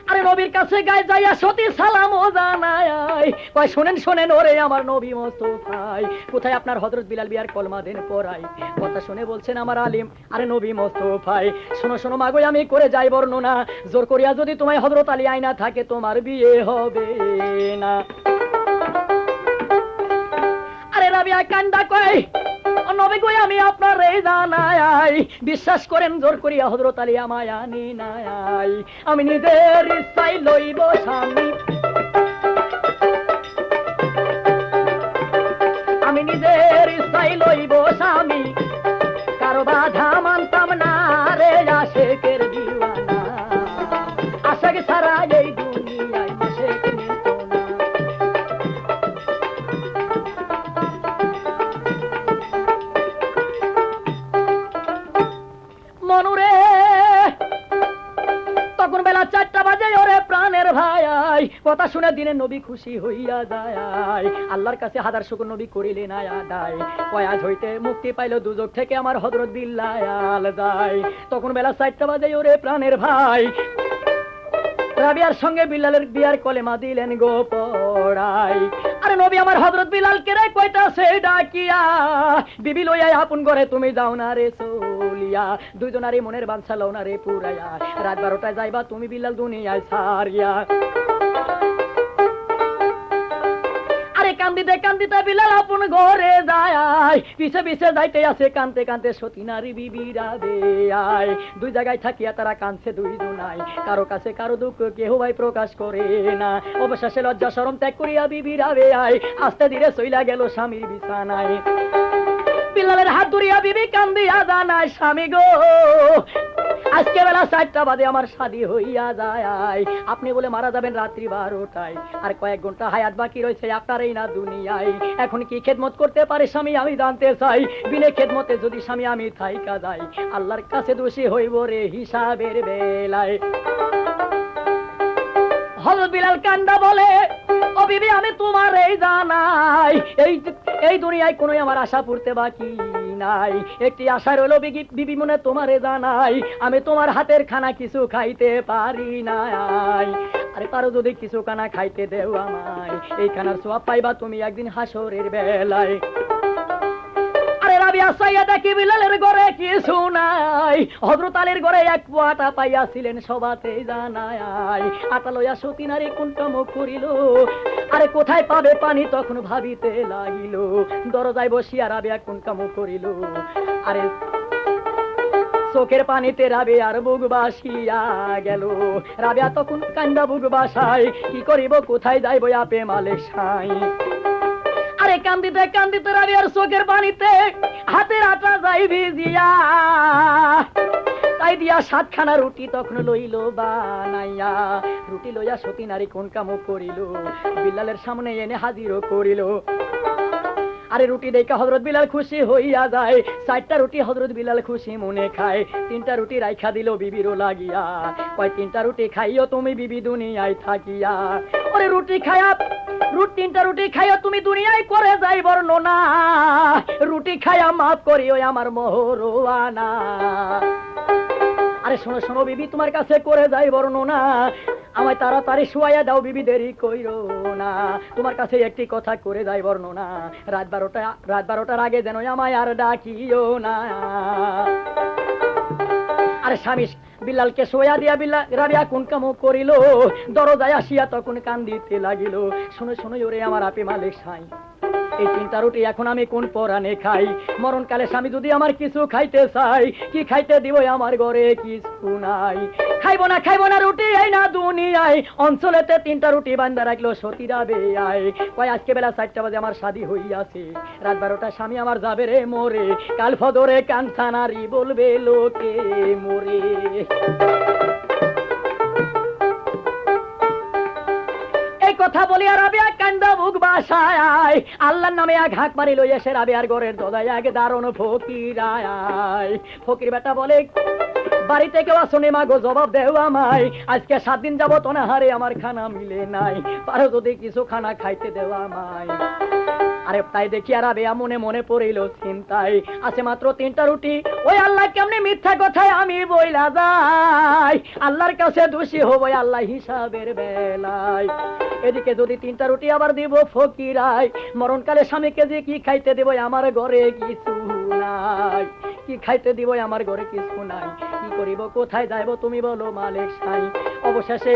আরে নবীর কাছে গায়ে যাইয়া সতী সালাম ও জানায়, কয় শোনেন ওরে আমার নবী মোস্তফাই কোথায় আপনার হযরত বিলাল বিয়ার কলমা দেন পড়াই। কথা শুনে বলছেন আমার আলিম আরে নবী মোস্তফাই শোনো মাগো আমি করে যাই বর্ণনা, জোর করিয়া যদি তোমায় হযরত আলী আইনা থাকে তোমার বিয়ে হবে না। আরে রাবিয়া কান্দা কয় নবী গো আমি আপনার এই জানাই বিশ্বাস করেন জোর করিয়া হযরত আলী আমায় আনি নাই। আমি নিজের ইচ্ছায় লইব স্বামী, আমি নিজের ইচ্ছায় লইব স্বামী, কারো বাধা মানতাম না রে আশেকের দিওয়ানা। আশেক ছাড়া এই দুনিয়ায় আশেক মিলত না। মনুরে তখন বেলা 4টা বাজে ওরে প্রাণের ভাই কথা শুনে দিনে নবী খুশি হইয়া যায়। আল্লাহর কাছে হাজার শুকর নবী করিলেন আদায়। কয়াজ হইতে মুক্তি পাইল দুজক থেকে আমার হযরত বিলাল যায়। তখন বেলা 4টা বাজে ওরে প্রাণের ভাই রাবিয়ার সঙ্গে বিলালের বিয়ার কলেমা দিলেন গো পড়াই। আরে নবী আমার হযরত বিলাল কে রে কইতাছে ডাকিয়া, বিবি লইয়া আপন ঘরে তুমি যাও না রে চলিয়া, দুইজনারে মনের বাঞ্ছা লও না রে পুরাইয়া, রাত 12টায় যাইবা তুমি বিলাল দুনিয়ায় ছাড়িয়া। আরে কান্দিতে বিলাল আপন ঘরে যায়, পিছে যাইতে আছে কানতে কানতে সতী নারী বিবি রাবেয়ায়। দুই জায়গায় থাকিয়া তারা কানছে দুইজনাই, কারো কাছে কারো দুঃখ কেহ ভাই প্রকাশ করে না। অবশেষে লজ্জা শরম ত্যাগ করিয়া বিবি রাবেয়ায় আস্তে ধীরে চইলা গেল স্বামীর বিছানায়। বিলালের হাত ধরিয়া বিবি কান্দিয়া জানায় স্বামী গো আজকে বেলা 4টা বাজে আমার শাদী হইয়া যায়, আপনি বলে মারা যাবেন রাত্রি 12টায়, আর কয়েক ঘন্টা হায়াত বাকি রয়েছে আপনার এই না দুনিয়ায়। এখন কি খেদমত করতে পারে স্বামী আমি জানতে চাই। বিনে খেদমতে যদি স্বামী আমি থাইকা যাই আল্লাহর কাছে দোষী হইব রে হিসাবের বেলায়। হযরত বিলাল কান্দা বলে ও বিবি আমি তোমার এই জানাই এই দুনিয়ায় কোনো আমার আশা পূরতে বাকি নাই। একটি আশা রইল বিবি মনে তোমারে জানাই আমি তোমার হাতের খানা কিছু খাইতে পারি নাই। আরে পারো যদি কিছু খানা খাইতে দেও আমায়, এই খানার সওয়াব পাইবা তুমি একদিন হাসরের বেলায়। আরে রাবিয়া সাইয়া দেখি বিলালের ঘরে কিছু নাই, হযরত আলীর ঘরে 1 পোয়া আটা পাইয়াছিলেন সবাতে জানায়। আটা লইয়া সতী নারী কুণ্ঠম করিল, আরে কোথায় পাবে পানি তখন ভাবিতে লাগিল, দরজায় বসিয়া রাবিয়া কুণ্ঠম করিল। আরে চোখের পানিতে রাবিয়ার বুক বাসিয়া গেল, রাবিয়া তখন কান্দা বুক বাসায় কি করিব কোথায় যাইব আপে মালিক সাই। আরে কান্দিতে রাবিয়ার চোখের পানিতে হাতের আটা যাই ভিজিয়া, তাই দিয়া 7খানা রুটি তখন লইল বানাইয়া। রুটি লইয়া সতী নারী কোন কাম করিল, বিলালের সামনে এনে হাজির করিল। আরে রুটি দেখা হযরত বিলাল খুশি হইয়া যায়, 4টা রুটি হযরত বিলাল খুশি মনে খায়, 3টা রুটি রাইখা দিল বিবিরও লাগিয়া, কয় 3টা রুটি খাইও তুমি বিবি দুনিয়ায় থাকিয়া। ওরে রুটি খায়া তিনটা রুটি খাইও তুমি দুনিয়ায় করে যাই বর্ণনা, রুটি খাইয়া মাফ করিও আমার মোহরওয়ানা। আরে শোনো শোনো বিবি, তোমার কাছে করে যাই বর্ণনা, আমায় তাড়াতাড়ি শুয়াইয়া দাও বিবি, দেরি কইরো না। তোমার কাছে একটি কথা করে যাই বর্ণনা, রাত 12টার আগে যেন আমায় আর ডাকিও না। আরে স্বামী বিল্লালকে শোয়া দিয়া রাবিয়া কোন কাম করিল, দরজায় আসিয়া তখন কান্দিতে লাগিল। শুনে শুনে ওরে আমার আপে মালিক সাই, এই তিনটা রুটি এখন আমি কোন পরানে খাই? মরণকালে স্বামী যদি আমার কিছু খাইতে চাই, কি খাইতে দিব আমার ঘরে কিছু নাই। খাইব না রুটি এই না দুনিয়ায়, অঞ্চলেতে তিনটা রুটি বান্ধা রাখলো সতীরা বেয়াই। কয় আজকে বেলা 4টা বাজে আমার শাদী হইয়াছে, রাত 12টা স্বামী আমার যাবে রে মোরে, কাল ফজরে কাঞ্চা নারী বলবে লোকে মোরে। কথা বলিয়া রাবিয়া কান্দা বুক বাসায়, আল্লাহর নামে এক হাঁক মারি লই এসে রাবিয়ার ঘরের দরজায় এক দারুণ ফকির আয়। ফকির বেটা বলে বাড়িতে কেউ আসনে মা গো, জবাব দেও আমায়, আজকে 7 দিন যাবত অনাহারে আমার খানা মিলে নাই, পারো যদি কিছু খানা খাইতে দেও আমায়। আরে তাই দেখি আর রাবিয়া মনে মনে পড়িল চিন্তায়, আছে মাত্র 3টা রুটি, ওই আল্লাহ কেমনে মিথ্যা কথায় আমি বইলা যাই, আল্লাহর কাছে দোষী হব আল্লাহ হিসাবের বেলায়। এদিকে যদি 3টা রুটি আবার দিব ফকিরাই, মরণকালে স্বামীকে যে কি খাইতে দেব আমার ঘরে কিছু নাই, কি খাইতে দিব আমার ঘরে কিছু নাই, কি করিব কোথায় যাইব তুমি বলো মালিক সাই। অবশেষে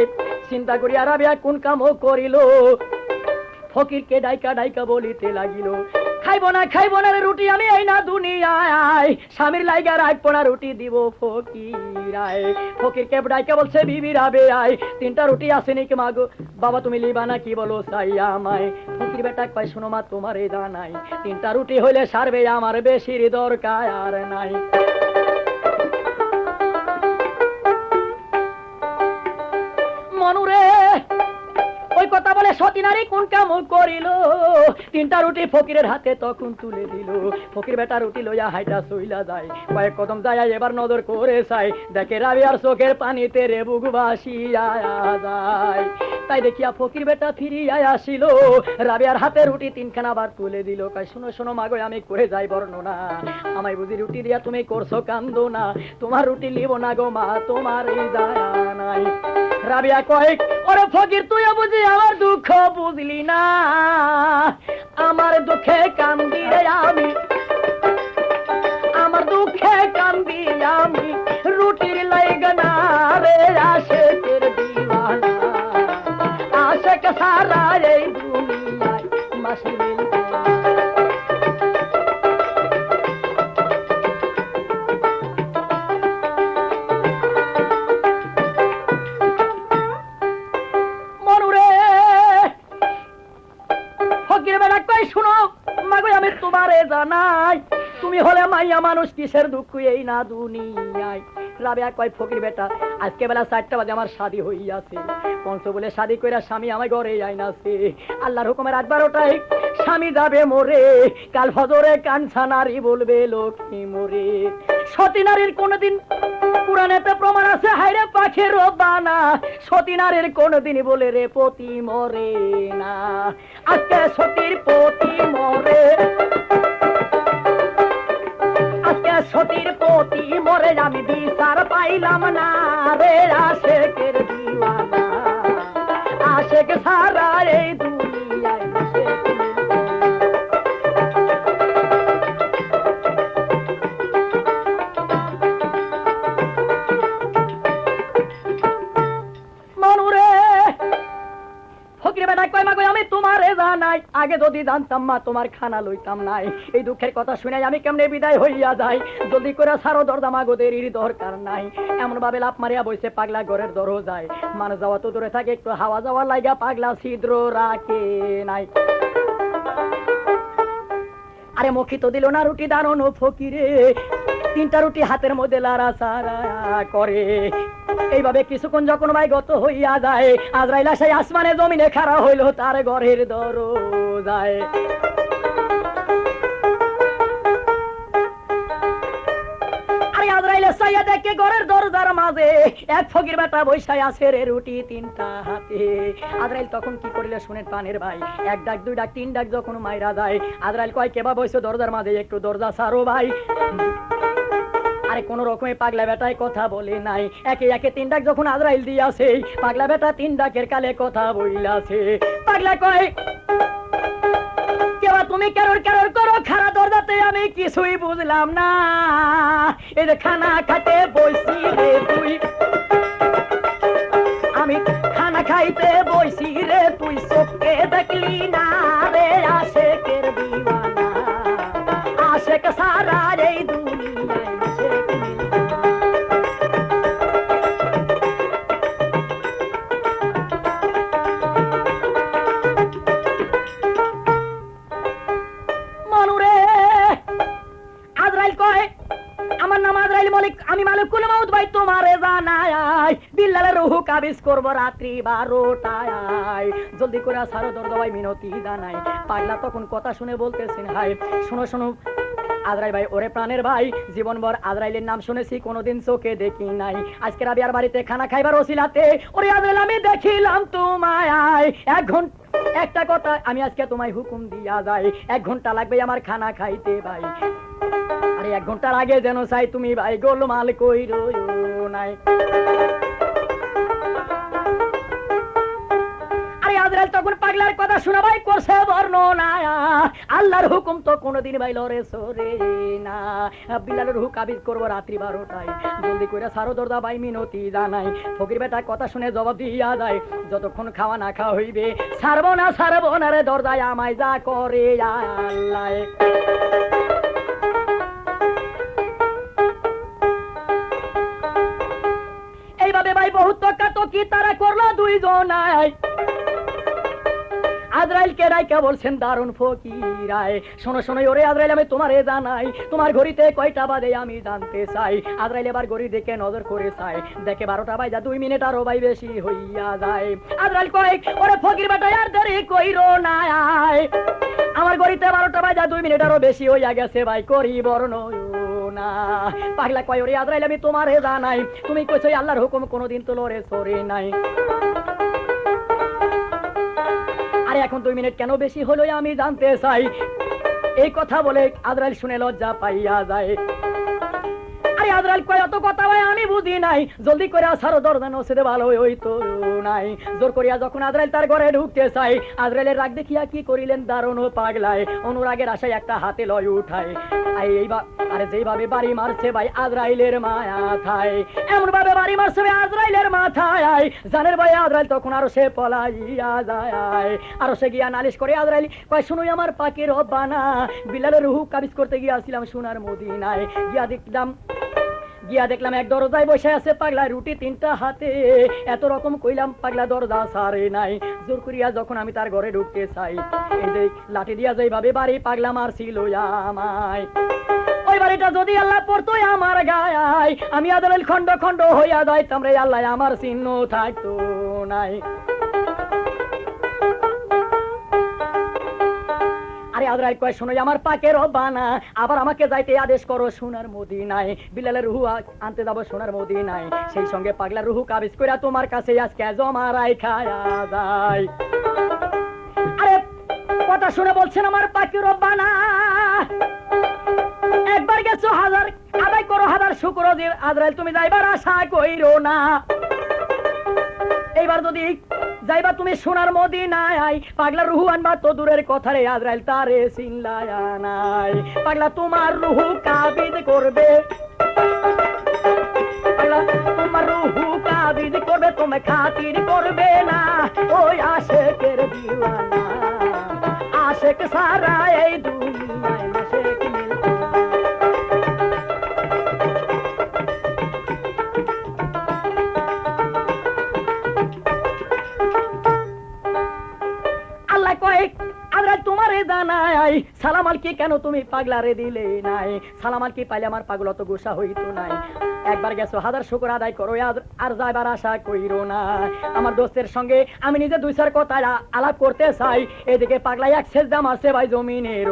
চিন্তা করিয়া রাবিয়া কোন কাম করিল, ফকিরকে ডাইকা ডাইকা বলিতে লাগিল, খাইব না রে রুটি আমি এই না দুনিয়ায়, স্বামীর লাইগা রাখবো না রুটি দিব ফকিরায়। ফকিরকে ডাইকা বলছে বিবি রাবে আয়, 3টা রুটি আছে নাকি মাগো? বাবা তুমি লিবা না কি বলো চাইয়া আমায়? ফকির বেটা কয় শোনো মা, তোমার এই জানাই 3টা রুটি হইলে সারবে আমার, বেশির দরকার আর নাই। মনুরে ওই কথা বলে সতী নারী কোন কাম করিল, 3টা রুটি ফকিরের হাতে তখন তুলে দিল। ফকির বেটা রুটি লইয়া হাইটা চইলা যায়, কয়েক কদম যায় এবার নজর করে চাই, দেখে রাবিয়ার চোখের পানিতে রে বুক ভাসিয়া যায়। তাই দেখিয়া ফকির বেটা ফিরিয়া আসিল, রাবিয়ার হাতে রুটি 3খানা আবার তুলে দিল। কয় শোনো শোনো মাগো, আমি করে যাই বর্ণনা, আমায় বুঝি রুটি দিয়া তুমি করছো কান্দো না, তোমার রুটি লিব না গো মা, তোমার এই জানা নাই। রাবিয়া কয় ওরে ফকির তুই বুঝি আমার দুঃখ বুঝলি না, আমার দুঃখে কান্দি রে আমি, আমার দুঃখে কান্দি আমি, রুটির লাইগনা রে আশেকের দিওয়ানা, আশেক সারা এই দুনিয়ায় মাসিল। জানাই তুমি হলে মাইয়া মানুষ, কিসের দুঃখ এই না দুনিয়ায়। রাবিয়া কয় ফকির বেটা আজকে বেলা 4টা বাজে আমার শাদী হইয়াছে, পঞ্চ বলে শাদী কইরা স্বামী আমার ঘরে আইনাছে, আল্লাহর হুকুমে রাত 12টায় স্বামী যাবে মোরে, কাল ফজরে কাঞ্চা নারী বলবে লক্ষ্মী মোরে। সতী নারীর কোনদিন পুরাণেতে প্রমাণ আছে, হাইরে পাখির বানা, সতী নারীর কোনদিন বলে রে পতি মরে না, আজকে সতীর পতি মরে, আজকে সতীর পতি মরে, আমি বিচার পাইলাম না রে আশেকের দিওয়ানা, আশেক সারা এই দুনিয়ায় আমি তোমারে জানাই, আগে যদি জানতাম মা তোমার খানা লইতাম নাই, এই দুঃখের কথা শুনে আমি কেমনে বিদায় হইয়া যাই, জলদি করে সারো দরজা মাগো, দেরির দরকার নাই। এমন ভাবে লাফ মারিয়া বইছে পাগলা ঘরের দরজায়, মানুষ যাওয়া তো দূরে থাকে, একটু হাওয়া যাওয়ার লাগা পাগলা ছিদ্র রাখে নাই। আরে মুখি তো দিল না রুটি দাঁড়ানো ফকিরে, 3টা রুটি হাতের মধ্যে লারা সারা করে। এইভাবে কিছুক্ষণ যখন ভাই গত হইয়া যায়, আজরাইল সেই আসমানে জমিনে খাড়া হইল তার ঘরের দরজায়। আরে আজরাইলে চাইয়া দেখে ঘরের দরজার মাঝে এক ফকির বেটা বৈশাই আছে রে, রুটি 3টা হাতে। আজরাইল তখন কি করিলে শুনেন প্রাণের ভাই, 1 ডাক 2 ডাক 3 ডাক যখন মাইরা যায়, আজরাইল কয় কেবা বইছো দরজার মাঝে, একটু দরজা ছাড়ো ভাই। আরে কোন রকমে পাগলা বেটায় কথা বলে নাই, একে একে 3 ডাক যখন আজরাইল দিয়াছে, পাগলা বেটা 3 ডাকের কালে কথা বইলাছে। পাগলা কয় কেবা তুমি কেরর কেরর করো খারা দরজাতে, আমি কিছুই বুঝলাম না। এই যে খানা খাইতে বইছি রে তুই, আমি খানা খাইতে বইছি রে তুই, চোখে দেখলি না রে আশেকের দিওয়ানা, আশেক সারা এই দুনিয়ায় আশেক মিলনা। মানুরে আজরাইল কয় আমার নাম আজরাইল মালিক, আমি মালিকুল মউত ভাই তোমারে জানাই, বিল্লালের রূহ কাবিজ করব রাত্রি 12টায়, জলদি করে সারো দরজা ভাই মিনতি জানাই। পাগলা তখন কথা শুনে বলতেছেন হাই শোনো শোনো আজরাইল ভাই, ওরে প্রাণের ভাই, জীবনভর আজরাইলের নাম শুনেছি, কোনোদিন চোখে দেখি নাই। আজকে রাবিয়ার বাড়িতে খানা খাইবার ওসিলাতে ওরে আজরাইল আমি দেখিলাম তোমায়। 1 ঘন্টা একটা কথা আমি আজকে তোমায় হুকুম দিয়া যাই, 1 ঘন্টা লাগবে আমার খানা খাইতে ভাই। আরে 1 ঘন্টার আগে যেন চাই তুমি ভাই গোলমাল কইরো নাই। আরে আজরাইল তখন পাগলার কথা শোনা ভাই করছে বর্ণনা, আল্লাহর হুকুম তো কোনোদিন ভাই লরে সরে না। বিল্লালের রূহ কাবিজ করবো রাত্রি 12টায়, জলদি করে সারো দরজা ভাই মিনতি জানাই। ফকির বেটা কথা শুনে জবাব দিয়া যায়, যতক্ষণ খাওয়া না খাওয়া হইবে ছাড়বো না রে দরজায় আমায় যা করে আল্লাহ। এইভাবে ভাই বহুত তকাতকি তারা করলো 2 জনায়। আজরাইল কে রাইকা বলছেন দারুন ফকিরায়, শোনো শোনো ওরে আজরাইল আমি তোমারে জানাই, তোমার ঘড়িতে কয়টা বাজে আমি জানতে চাই। আজরাইল এবার ঘড়ি দেখে নজর করে চাই, দেখে 12টা বাজা 2 মিনিট আরো ভাই বেশি হইয়া যায়। আজরাইল কয় ওরে ফকির বেটা আর দেরি কইরো না, আমার ঘড়িতে 12টা বাজা 2 মিনিট আরো বেশি হইয়া গেছে ভাই, করি বর্ণ না। পাগলা কয় ওরে আজরাইল আমি তোমারে জানাই, তুমি কইছো আল্লাহর হুকুম কোনোদিন তো লরে সরে নাই। আরে এখন 2 মিনিট কেন বেশি হলো আমি জানতে চাই। এই কথা বলে আজরাইল শুনে লজ্জা পাইয়া যায়। আরে আজরাইল কয় অত কথা ভাই আমি বুঝি নাই, জলদি করে আসারো দরজা নসিদে ভালো হইতো নাই। জোর করিয়া যখন আজরাইল তার ঘরে ঢুকতে চাই, আজরাইলের রাগ দেখিয়া কি করিলেন দারুণ পাগলায়, অনুরাগের আশায় একটা হাতে লয় উঠায়। আরে যেইভাবে বাড়ি মারছে ভাই আজরাইলের মাথায়, এমন ভাবে বাড়ি মারছে ভাই আজরাইলের মাথায়, জানের ভাই আজরাইল তখন আরো সে পলাইয়া যায়। আরো সে গিয়া নালিশ করে আজরাইল কয় শুনুই আমার পাকের রব্বানা, বিল্লালের রূহ কাবিজ করতে গিয়েছিলাম সোনার মদিনায়, গিয়া দেখলাম এক দরজায় বসে আছে পাগলা, রুটি 3টা হাতে, এত রকম কইলাম পাগলা দরজা সারে নাই। জোর করিয়া যখন আমি তার ঘরে ঢুকতে চাই, এই যে লাঠি দিয়া যেভাবে বাড়ি পাগলা মারছিল আমায়, ওই বাড়িটা যদি আল্লাহ পড়তো আমার গায়, আমি আদরেল খন্ড খন্ড হইয়া যাইতাম রে আল্লাহ, আমার চিহ্ন থাকতো নাই। আরে আজরাইল কয় শুনো আমার পাকের রব্বানা, আবার আমাকে যাইতে আদেশ করো সোনার মদিনায়, বিল্লালের রূহ আনতে যাব সোনার মদিনায়, সেই সঙ্গে পাগলার রূহ কাবিজ কইরা তোমার কাছে আজকে জমা রাইখা যায়। আরে কথা শুনে বলছেন আমার পাকের রব্বানা, একবার গেছো হাজার আদায় করো হাজার শুকর, আজরাইল তুমি যাইবার আশা কইরো না। এইবার যদি যাইবা তুমি সোনার মদিনায়, পাগলা রূহ আনবা তো দূরের কথা রে আজরাইল তারে চিনলায় নাই। পাগলা তোমার রূহ কাবিজ করবে, পাগলা তোমার রূহ কাবিজ করবে, তুমি খাতির করবে না ওই আশেকের দিওয়ানা, আশেক সারা এই দুনিয়ায় আশেক মিলতো। বানাই সালাম আলকি কেন তুমি পাগলারে দিলে নাই সালাম আলকি পাইলে আমার পাগল অত গুসা হইতো নাই একবার গেছো হাজার শুকর আদায় করো আর যাইবার আশা কইরো না আমার দোস্তের সঙ্গে আমি নিজে দুই চার কথা আলাপ করতে চাই এদিকে পাগলা এক সেজদা মারছে ভাই জমিনের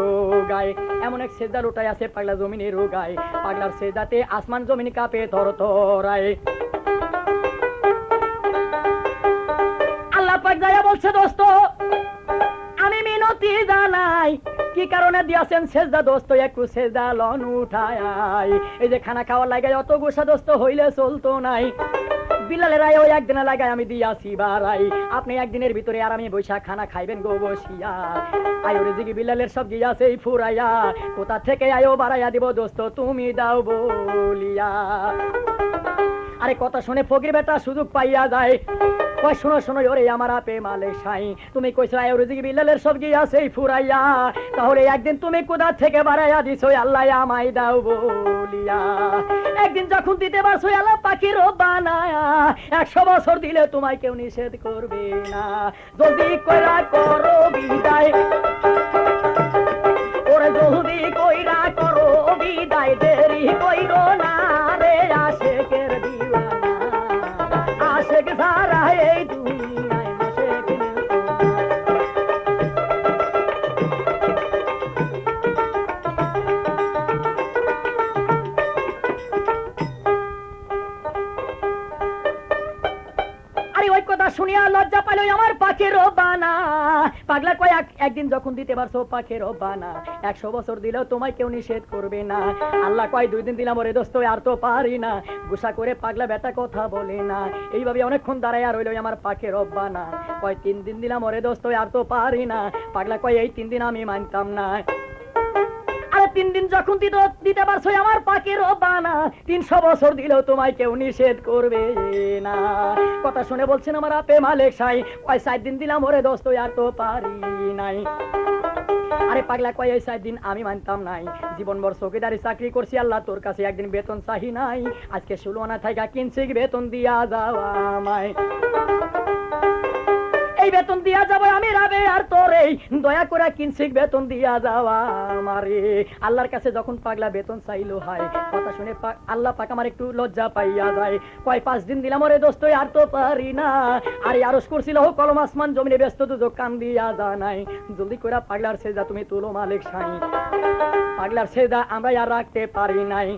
গায়ে এমন এক সেজদা লুটাই আছে পাগলা জমিনের গায়ে পাগলার সেজদাতে আসমান জমিন কাঁপে থরথরায় আল্লাহ পাক যাইয়া বলছে দোস্ত আমি মিনতি জানাই কি কারণে দিয়াছেন সেজদা দোস্ত একটু সেজদা লন উঠায় এই যে খানা খাওয়ার লাগাই অত গোসা দোস্ত হইলে চলতো নাই বিলালের আয় ওই একদিনে লাগাই আমি দিয়াছি বারাই আপনি একদিনের ভিতরে আর আমি বৈশা খানা খাইবেন গো বসিয়া আয়ো রেজিকি বিলালের সব গিয়াছে ফুরাইয়া কোথা থেকে আয়ো বাড়াইয়া দিব দোস্ত তুমি দাও বলিয়া আরে কথা শুনে ফকির বেটা সুযোগ পাইয়া যায় কই শোনো শোনো ওরে আমার আপে মালে সাই তুমি কইছো আয় রিজিক বিলালের সব গিয়াছে ফুরাইয়া তাহলে একদিন তুমি কোথা থেকে বাড়াইয়া দিছো আল্লাহ আমায় দাও বলিয়া একদিন যখন দিতে পারছো আল্লাহ পাখির বানায়া 100 বছর দিলে তোমায় কেউ নিষেধ করবে না জলদি কইরা করো বিদায় ওরে জলদি কইরা করো বিদায় দেরি কইরো না রে আশেকের দিওয়ানা আশেক সারা এই দুনিয়ায় আশেক শুনিয়া লজ্জা পাইল আমার পাখির বানা পাগলা কয় একদিন যখন দিতে পারছো পাখির বানা 100 বছর দিলেও তোমায় কেউ নিষেধ করবে না আল্লাহ কয় 2 দিন দিলাম ওরে দোস্ত আর তো পারি না গুসা করে পাগলা বেটা কথা বলে না এইভাবে অনেকক্ষণ দাঁড়াইয়া রইল আমার পাখির বানা কয় 3 দিন দিলাম ওরে দোস্ত আর তো পারি না পাগলা কয় এই 3 দিন আমি মানতাম না 3 দিন যখন দিতে পারছো আমার পাখির বানা 300 বছর দিলেও তোমায় কেউ নিষেধ করবে না কথা শুনে বলছেন আমার আপে মালিক সাই কয় 4 দিন দিলাম ওরে দোস্ত আর তো পারি নাই আরে পাগলা কয় এই 4 দিন আমি মানতাম নাই জীবনভর চৌকিদারি চাকরি করছি আল্লাহ তোর কাছে একদিন বেতন চাহি নাই আজকে 16 আনা থাইকা কিনছি বেতন দিয়া যাওয়া আমায় এই বেতন দিয়া যাব আমি রাবে আর তোরে দয়া করে কিনছি বেতন দিয়া যাওয়া আমারে আল্লাহর কাছে যখন পাগলা বেতন চাইলো হয় কথা শুনে আল্লাহ পাক আমার একটু লজ্জা পাইয়া যায় কয় 5 দিন দিলাম ওরে দোস্ত আর তো পারি না আরে আরশ করছিল কলম আসমান জমিনে ব্যস্ত দুজো কান দিয়া জানাই জলদি করে পাগলার সেজদা তুমি তুলো মালিক সাই পাগলার সেজদা আমরা আর রাখতে পারি নাই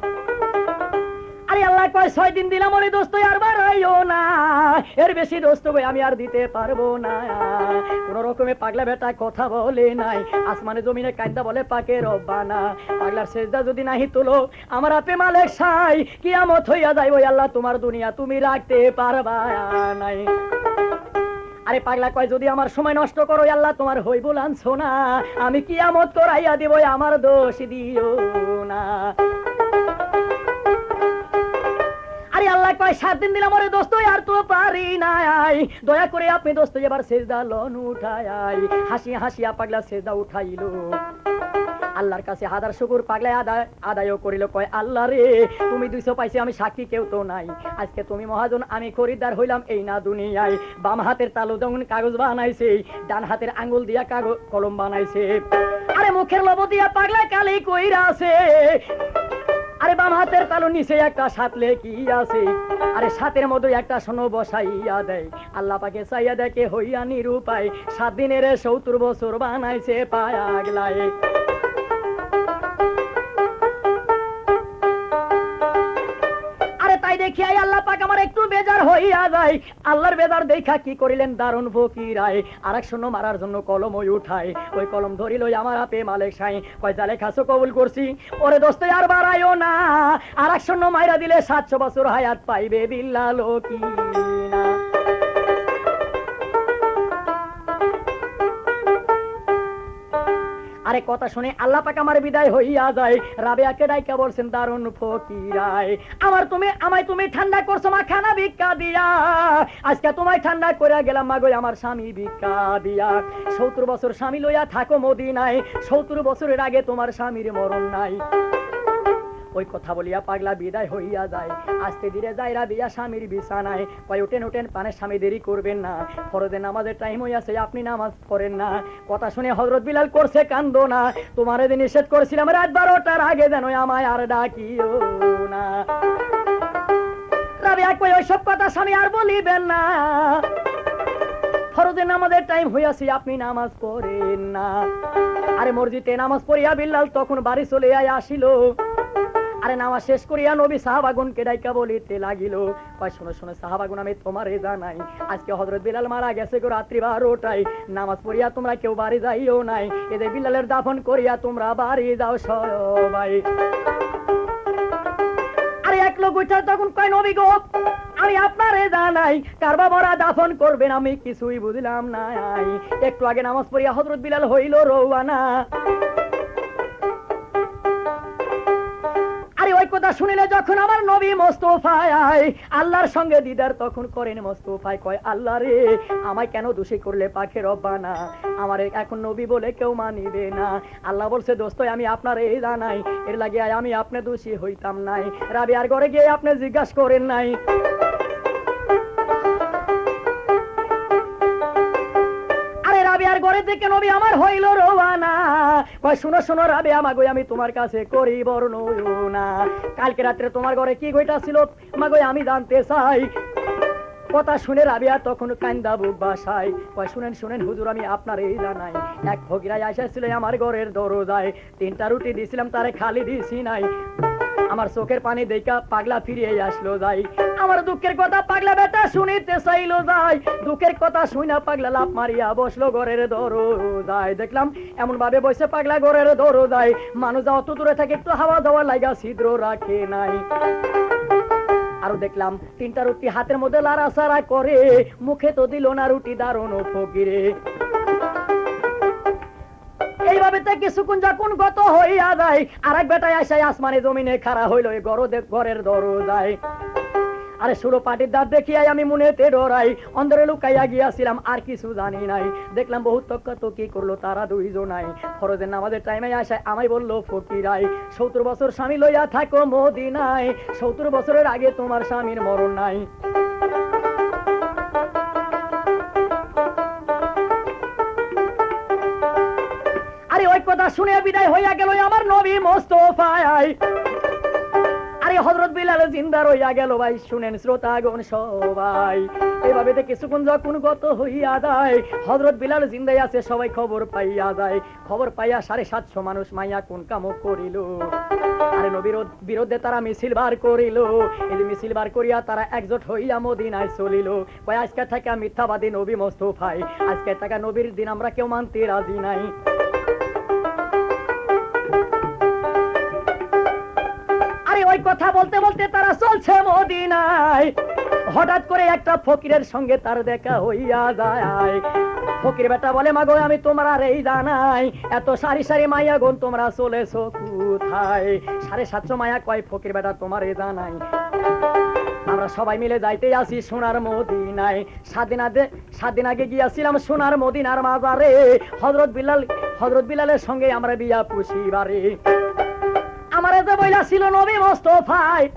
আরে আল্লাহ কয় 6 দিন দিলাম ওরে দোস্ত আর বাড়াইও না এর বেশি দোস্ত কই আমি আর দিতে পারবো না কোন রকমে পাগলা বেটা কথা বলে নাই আসমানে জমিনে কান্দা বলে পাকে রব্বানা পাগলার সেজদা যদি নাহি তুলো আমার আপে মালিক সাই কিয়ামত হইয়া যাইবো আল্লাহ তোমার দুনিয়া তুমি রাখতে পারবা নাই আরে পাগলা কয় যদি আমার সময় নষ্ট করো আল্লাহ তোমার হইব লাঞ্ছো না আমি কিয়ামত করাইয়া দেব আমার দোষ দিও না আল্লাহ কয় 7 দিন দিলাম ওরে দোস্ত আর তো পারি নাই দয়া করে আপনি দোস্ত এবার সেজদা লন উঠায় হাসি হাসিয়া পাগলা সেজদা উঠাইলো আল্লাহর কাছে হাজার শুকর পাগলা আদায় করিল কয় আল্লাহ রে তুমি 200 পাইছে আমি সাক্ষী কেউ তো নাই আজকে তুমি মহাজন আমি খরিদ্দার হইলাম এই না দুনিয়ায় বাম হাতের তালু যেমন কাগজ বানাইছে ডান হাতের আঙ্গুল দিয়া কলম বানাইছে আরে মুখের লব দিয়া পাগলা কালি কইরা আছে আরে বাম হাতের তালু নিচে একটা সাতলে কি আছে আরে সাতের মধ্যে একটা সোনো বসাইয়া দেয় আল্লাহ পাকে চাইয়া দেখে হইয়া নিরুপায় 7 দিনের 70 বছর বানাইছে পাগলায় দেখি আল্লাহ পাক আমার একটু বেজার হইয়া যায় আল্লাহর বেজার দেখা কি করিলেন দারুণ ফকিরায় আরেক শূন্য মারার জন্য কলম উঠায় ওই কলম ধরিল আমার আপে মালিক সাই কয় জালে খাসো কবুল করছি ওরে দোস্ত আর বাড়াইও না আরেক শূন্য মাইরা দিলে 700 বছর হায়াত পাইবে বিল্লাল কি না আরে কথা শুনে আল্লাহ পাক আমার বিদায় হইয়া যায় রাবেয়াকে ডাইকা বলছেন দারুণ ফকিরায় আমায় তুমি ঠান্ডা করছো মা খানা ভিক্ষা দিয়া আজকে তোমায় ঠান্ডা করে গেলাম মাগো আমার স্বামী ভিক্ষা দিয়া 70 বছর স্বামী লইয়া থাকো মদিনায় 70 বছরের আগে তোমার স্বামীর মরণ নাই ওই কথা বলিয়া পাগলা বিদায় হইয়া যায়। আস্তে ধীরে যায় রাবিয়া স্বামীর বিছানায়, কয় উঠেন উঠেন পানের স্বামী দেরি করবেন না, ফরজের নামাজের টাইম হইয়াছে আপনি নামাজ পড়েন না। কথা শুনে হযরত বিলাল করছে কান্দো না, তোমারে যে নিষেধ করেছিলাম রাত 12টার আগে যেন আমায় আর ডাকিও না। রাবিয়া কই ওইসব কথা স্বামী আর বলিবেন না, ফরজের নামাজের টাইম হইয়াছে আপনি নামাজ পড়েন না। আরে মসজিদে নামাজ পড়িয়া বিল্লাল তখন বাড়ি চলে আসিল। আরে নামাজ শেষ করিয়া নবী সাহাবাগণকে ডাইকা বলিতে লাগিল, কয় শোনো শোনো সাহাবাগণ আমি তোমারে জানাই, আজকে হযরত বিলাল মারা গেছে গো রাত্রি 12টায়, নামাজ পড়িয়া তোমরা কেউ বাড়ি যাইও নাই, এদের বিলালের দাফন করিয়া তোমরা বাড়ি যাও সবাই। আরে এক লোক উঠা তখন কয় নবী গো আমি আপনারে জানাই কারবা মরা দাফন করবেন আমি কিছুই বুঝলাম না, একটু আগে নামাজ পড়িয়া হযরত বিলাল হইল রওয়ানা। আরে ওই কথা শুনিলে যখন আমার নবী মোস্তফায় আল্লাহর সঙ্গে দিদার তখন করেন মোস্তফায়, কয় আল্লাহ রে আমায় কেন দোষী করলে পাখে রব্বানা, আমার এখন নবী বলে কেউ মানিবে না। আল্লাহ বলছে দোস্ত আমি আপনারে জানাই, এর লাগে আমি আপনি দোষী হইতাম নাই, রাবিয়ার ঘরে গিয়ে আপনি জিজ্ঞাসা করেন নাই। রাবিয়ার ঘরে থেকে নবী আমার হইল রওয়ানা, কয় শুনো শুনো রাবিয়া মাগো আমি তোমার কাছে করি বর্ণনা, কালকে রাত্রে তোমার ঘরে কি ঘটেছিল মাগো আমি জানতে চাই। কথা শুনে রাবিয়া তখন কান্দা বুক বাসায়, কয় শুনেন শুনেন হুজুর আমি আপনারই জানাই, এক ফকিরাই আইসাছিল আমার ঘরের দরজায়, 3টা রুটি দিছিলাম তারে খালি দিছি নাই, আমার চোখের পানি দেখা পাগলা ফিরিয়ে আসলো যাই, আমার দুঃখের কথা পাগলা বেটা শুনিতে চাইলো যাই, দুঃখের কথা শুনা পাগলা লাফ মারিয়া বসলো ঘরের দরজায়, দেখলাম এমন ভাবে বসে পাগলা ঘরের দরজায়, মানুষ যত দূরে থাকে একটু হাওয়া যাওয়ার লাগা ছিদ্র রাখে নাই। আরো দেখলাম 3টা রুটি হাতের মধ্যে লাড়াচাড়া করে, মুখে তো দিল না রুটি দারুণ ফকিরে। এইভাবে কিছুক্ষণ যখন গত হইয়া যায়, আরেক বেটায় আসায় আসমানে জমিনে খাড়া হইল ঘরের দরজায়। আরে 16 পাটির দাঁত দেখিয়াই আমি মনেতে ডরাই, অন্ধরে লুকাইয়া গিয়াছিলাম আর কিছু জানি নাই, দেখলাম বহুত তক্কাতকি করলো তারা দুইজনাই, ফরজের নামাজের টাইমে আসায় আমায় বললো ফকিরাই 70 বছর স্বামী লইয়া থাকো মদিনায়, 70 বছরের আগে তোমার স্বামীর মরণ নাই। আরে ওই কথা শুনে বিদায় হইয়া গেল আমার নবী মোস্তফায়। আরে হযরত বিলাল জিন্দা রইয়া গেল ভাই, শুনেন শ্রোতাগণ সবাই, এইভাবে কিছুক্ষণ যখন গত হইয়া যায়, হযরত বিলাল জিন্দাই আছে সবাই খবর পাইয়া যায়, খবর পাইয়া 750 মানুষ মাইয়া কোন কাম করিল, আরে নবীর বিরুদ্ধে তারা মিছিল বার করিল, এই যে মিছিল বার করিয়া তারা একজোট হইয়া মদিনায় চলিল, কয় আজকে থেকে মিথ্যাবাদী নবী মোস্তফায়, আজকে থেকে নবীর দিন আমরা কেউ মানতে রাজি নাই। ওই কথা বলতে বলতে তারা চলছে মদিনায়, হঠাৎ করে একটা ফকিরের সঙ্গে তার দেখা হইয়া যায়, ফকির বেটা বলে মাগো আমি তোমার আর এই জানাই, এত সারি সারি মাইয়া গুন তোমরা চলেছো কোথায়, 750 মাইয়া, কয় ফকির বেটা তোমার এই জানাই আমরা সবাই মিলে যাইতে আসি সোনার মদিনায়, 7 দিন আগে গিয়াছিলাম সোনার মদিনার মাজারে, হযরত বিলালের সঙ্গে আমরা বিয়া পুষিবারে, আমারে যে বইলা ছিল নবী মোস্তফায়,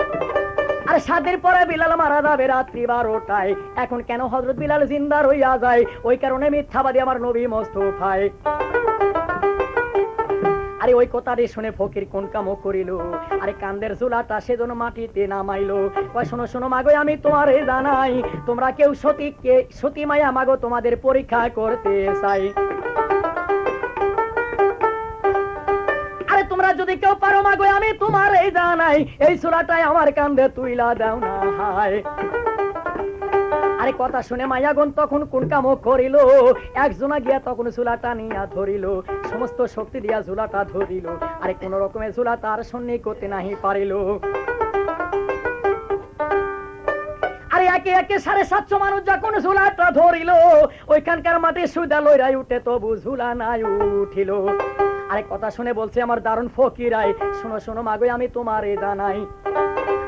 আর 7 দিন পরে বিলাল মারা যাবে রাত্রি 12টায়, এখন কেন হযরত বিলাল জিন্দা রইয়া যায়, ওই কারণে মিথ্যাবাদী আমার নবী মোস্তফায়। আরে ওই কথাটি শুনে ফকির কোন কাম করিল, আরে কান্দের চুলাটা সেজন্য মাটিতে নামাইলো, কয় শোনো শোনো মাগো আমি তোমারে জানাই, তোমরা কেউ সতী মায়া মাগো তোমাদের পরীক্ষা করতে চাই, তোমরা যদি কেউ পারো মাগো আমি তোমার এই জানাই, এই চুলাটাই আমার কান্দে তুইলা দাও না হায়। আরে কথা শুনে মায়াগণ তখন কোন কাম করিল, একজনা গিয়া তখন চুলাটা নিয়া ধরিল, সমস্ত শক্তি দিয়া চুলাটা ধরিল, আরে কোন রকমের চুলা তার সন্নি করতে নাহি পারিল। আরে একে একে 750 মানুষ যখন চুলাটা ধরিল, ওইখানকার মাটি সুদা লইরাই উঠে তবু ঝুলা নাই উঠিল। আরে কথা শুনে বলছে আমার দারুণ ফকিরাই, শোনো শোনো মাগো আমি তোমারে জানাই,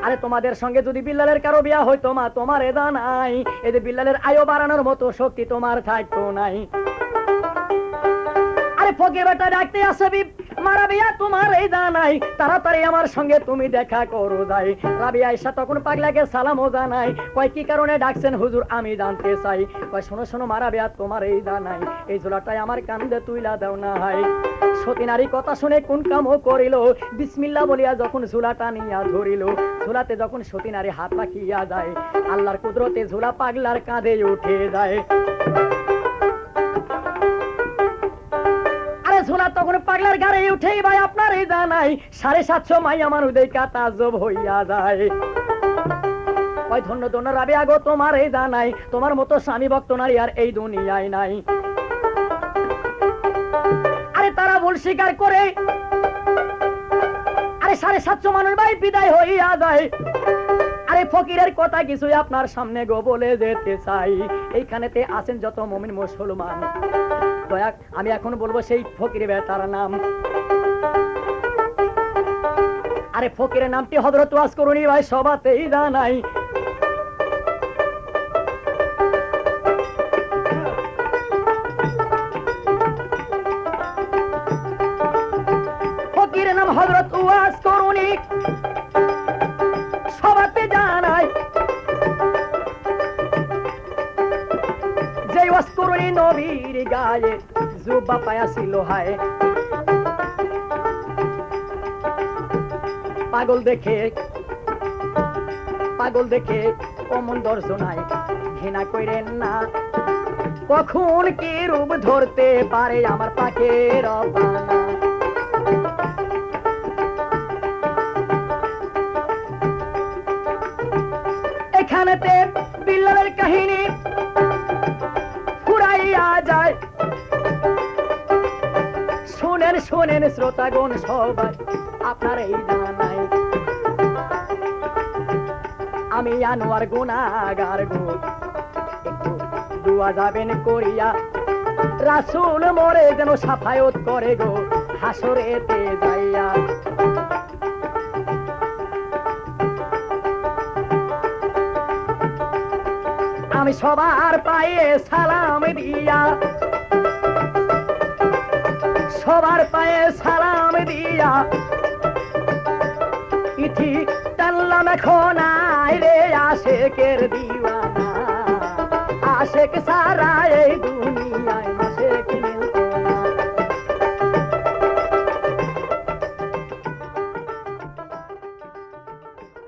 আরে তোমাদের সঙ্গে যদি বিল্লালের কারো বিয়া হইতো মা তোমারে জানাই, এই যে বিল্লালের আয়ু বাড়ানোর মতো শক্তি তোমার থাকতো নাই। আরে ফকির বেটা ডাকতে আসে মা রাবিয়া তোমার এই জানাই তাড়াতাড়ি আমার সঙ্গে তুমি দেখা করো যাই। রাবিয়া আয়েশা তখন পাগলাকে সালামও জানাই, কয় কি কারণে ডাকছেন হুজুর আমি জানতে চাই। কয় শোনো শোনো মা রাবিয়া তোমার এই জানাই এই ঝোলাটাই আমার কান্দে তুইলা দাও না হাই। সতী নারী কথা শুনে কোন কামও করিল, বিসমিল্লাহ বলিয়া যখন ঝোলাটা নিয়া ধরিল, ঝোলাতে যখন সতী নারী হাত রাখিয়া যায়, আল্লাহর কুদরতে ঝোলা পাগলার কাঁধে উঠে যায়। আরে ঝোলা তখন পাগলার গাড়ি উঠেই ভাই আপনার এই জানাই 750 মাইয়া মানুষ দেখা তাজ্জব হইয়া যায়। ওই ধন্য ধন্য রাবিয়া গো তোমার এই জানাই তোমার মতো স্বামী ভক্ত নারী আর এই দুনিয়ায় নাই। আরে তারা ভুল স্বীকার করে আরে 750 মানুষ ভাই বিদায় হইয়া যায়। আরে ফকিরের কথা কিছুই আপনার সামনে গো বলে যেতে চাই। এইখানেতে আছেন যত মুমিন মুসলমান, দয়া আমি এখন বলবো সেই ফকির বেটার নাম। আরে ফকিরের নামটি হযরত ওয়াজ করুনি ভাই সবাতেই জানাই। ফকিরের নাম হযরত ওয়াজ করুনি সবাতে জানাই। যে ওয়াজ করুনি নবীর গায়ে জুব্বা পায়াছিল হায়, পাগল দেখে অমন দর্শনায় ঘৃণা কইরেন না, কখন কি রূপ ধরতে পারে আমার পাখের রব্বানা। এখানেতে বিল্লালের কাহিনী ফুরাইয়া যায়। শোনেন শোনেন শ্রোতাগণ সবাই আপনার এই জানাই, আমি আনোয়ার গুনাহগার গো একটু দুয়া যাবেন করিয়া, রাসূল মোরে যেন সাফায়াত করে গো হাসরেতে যাইয়া। আমি সবার পায়ে সালাম দিয়া, সবার পায়ে সালাম দিয়া ইথি টানলাম এখন আয় রে আশেকের দিওয়ানা, আশেক সারা এই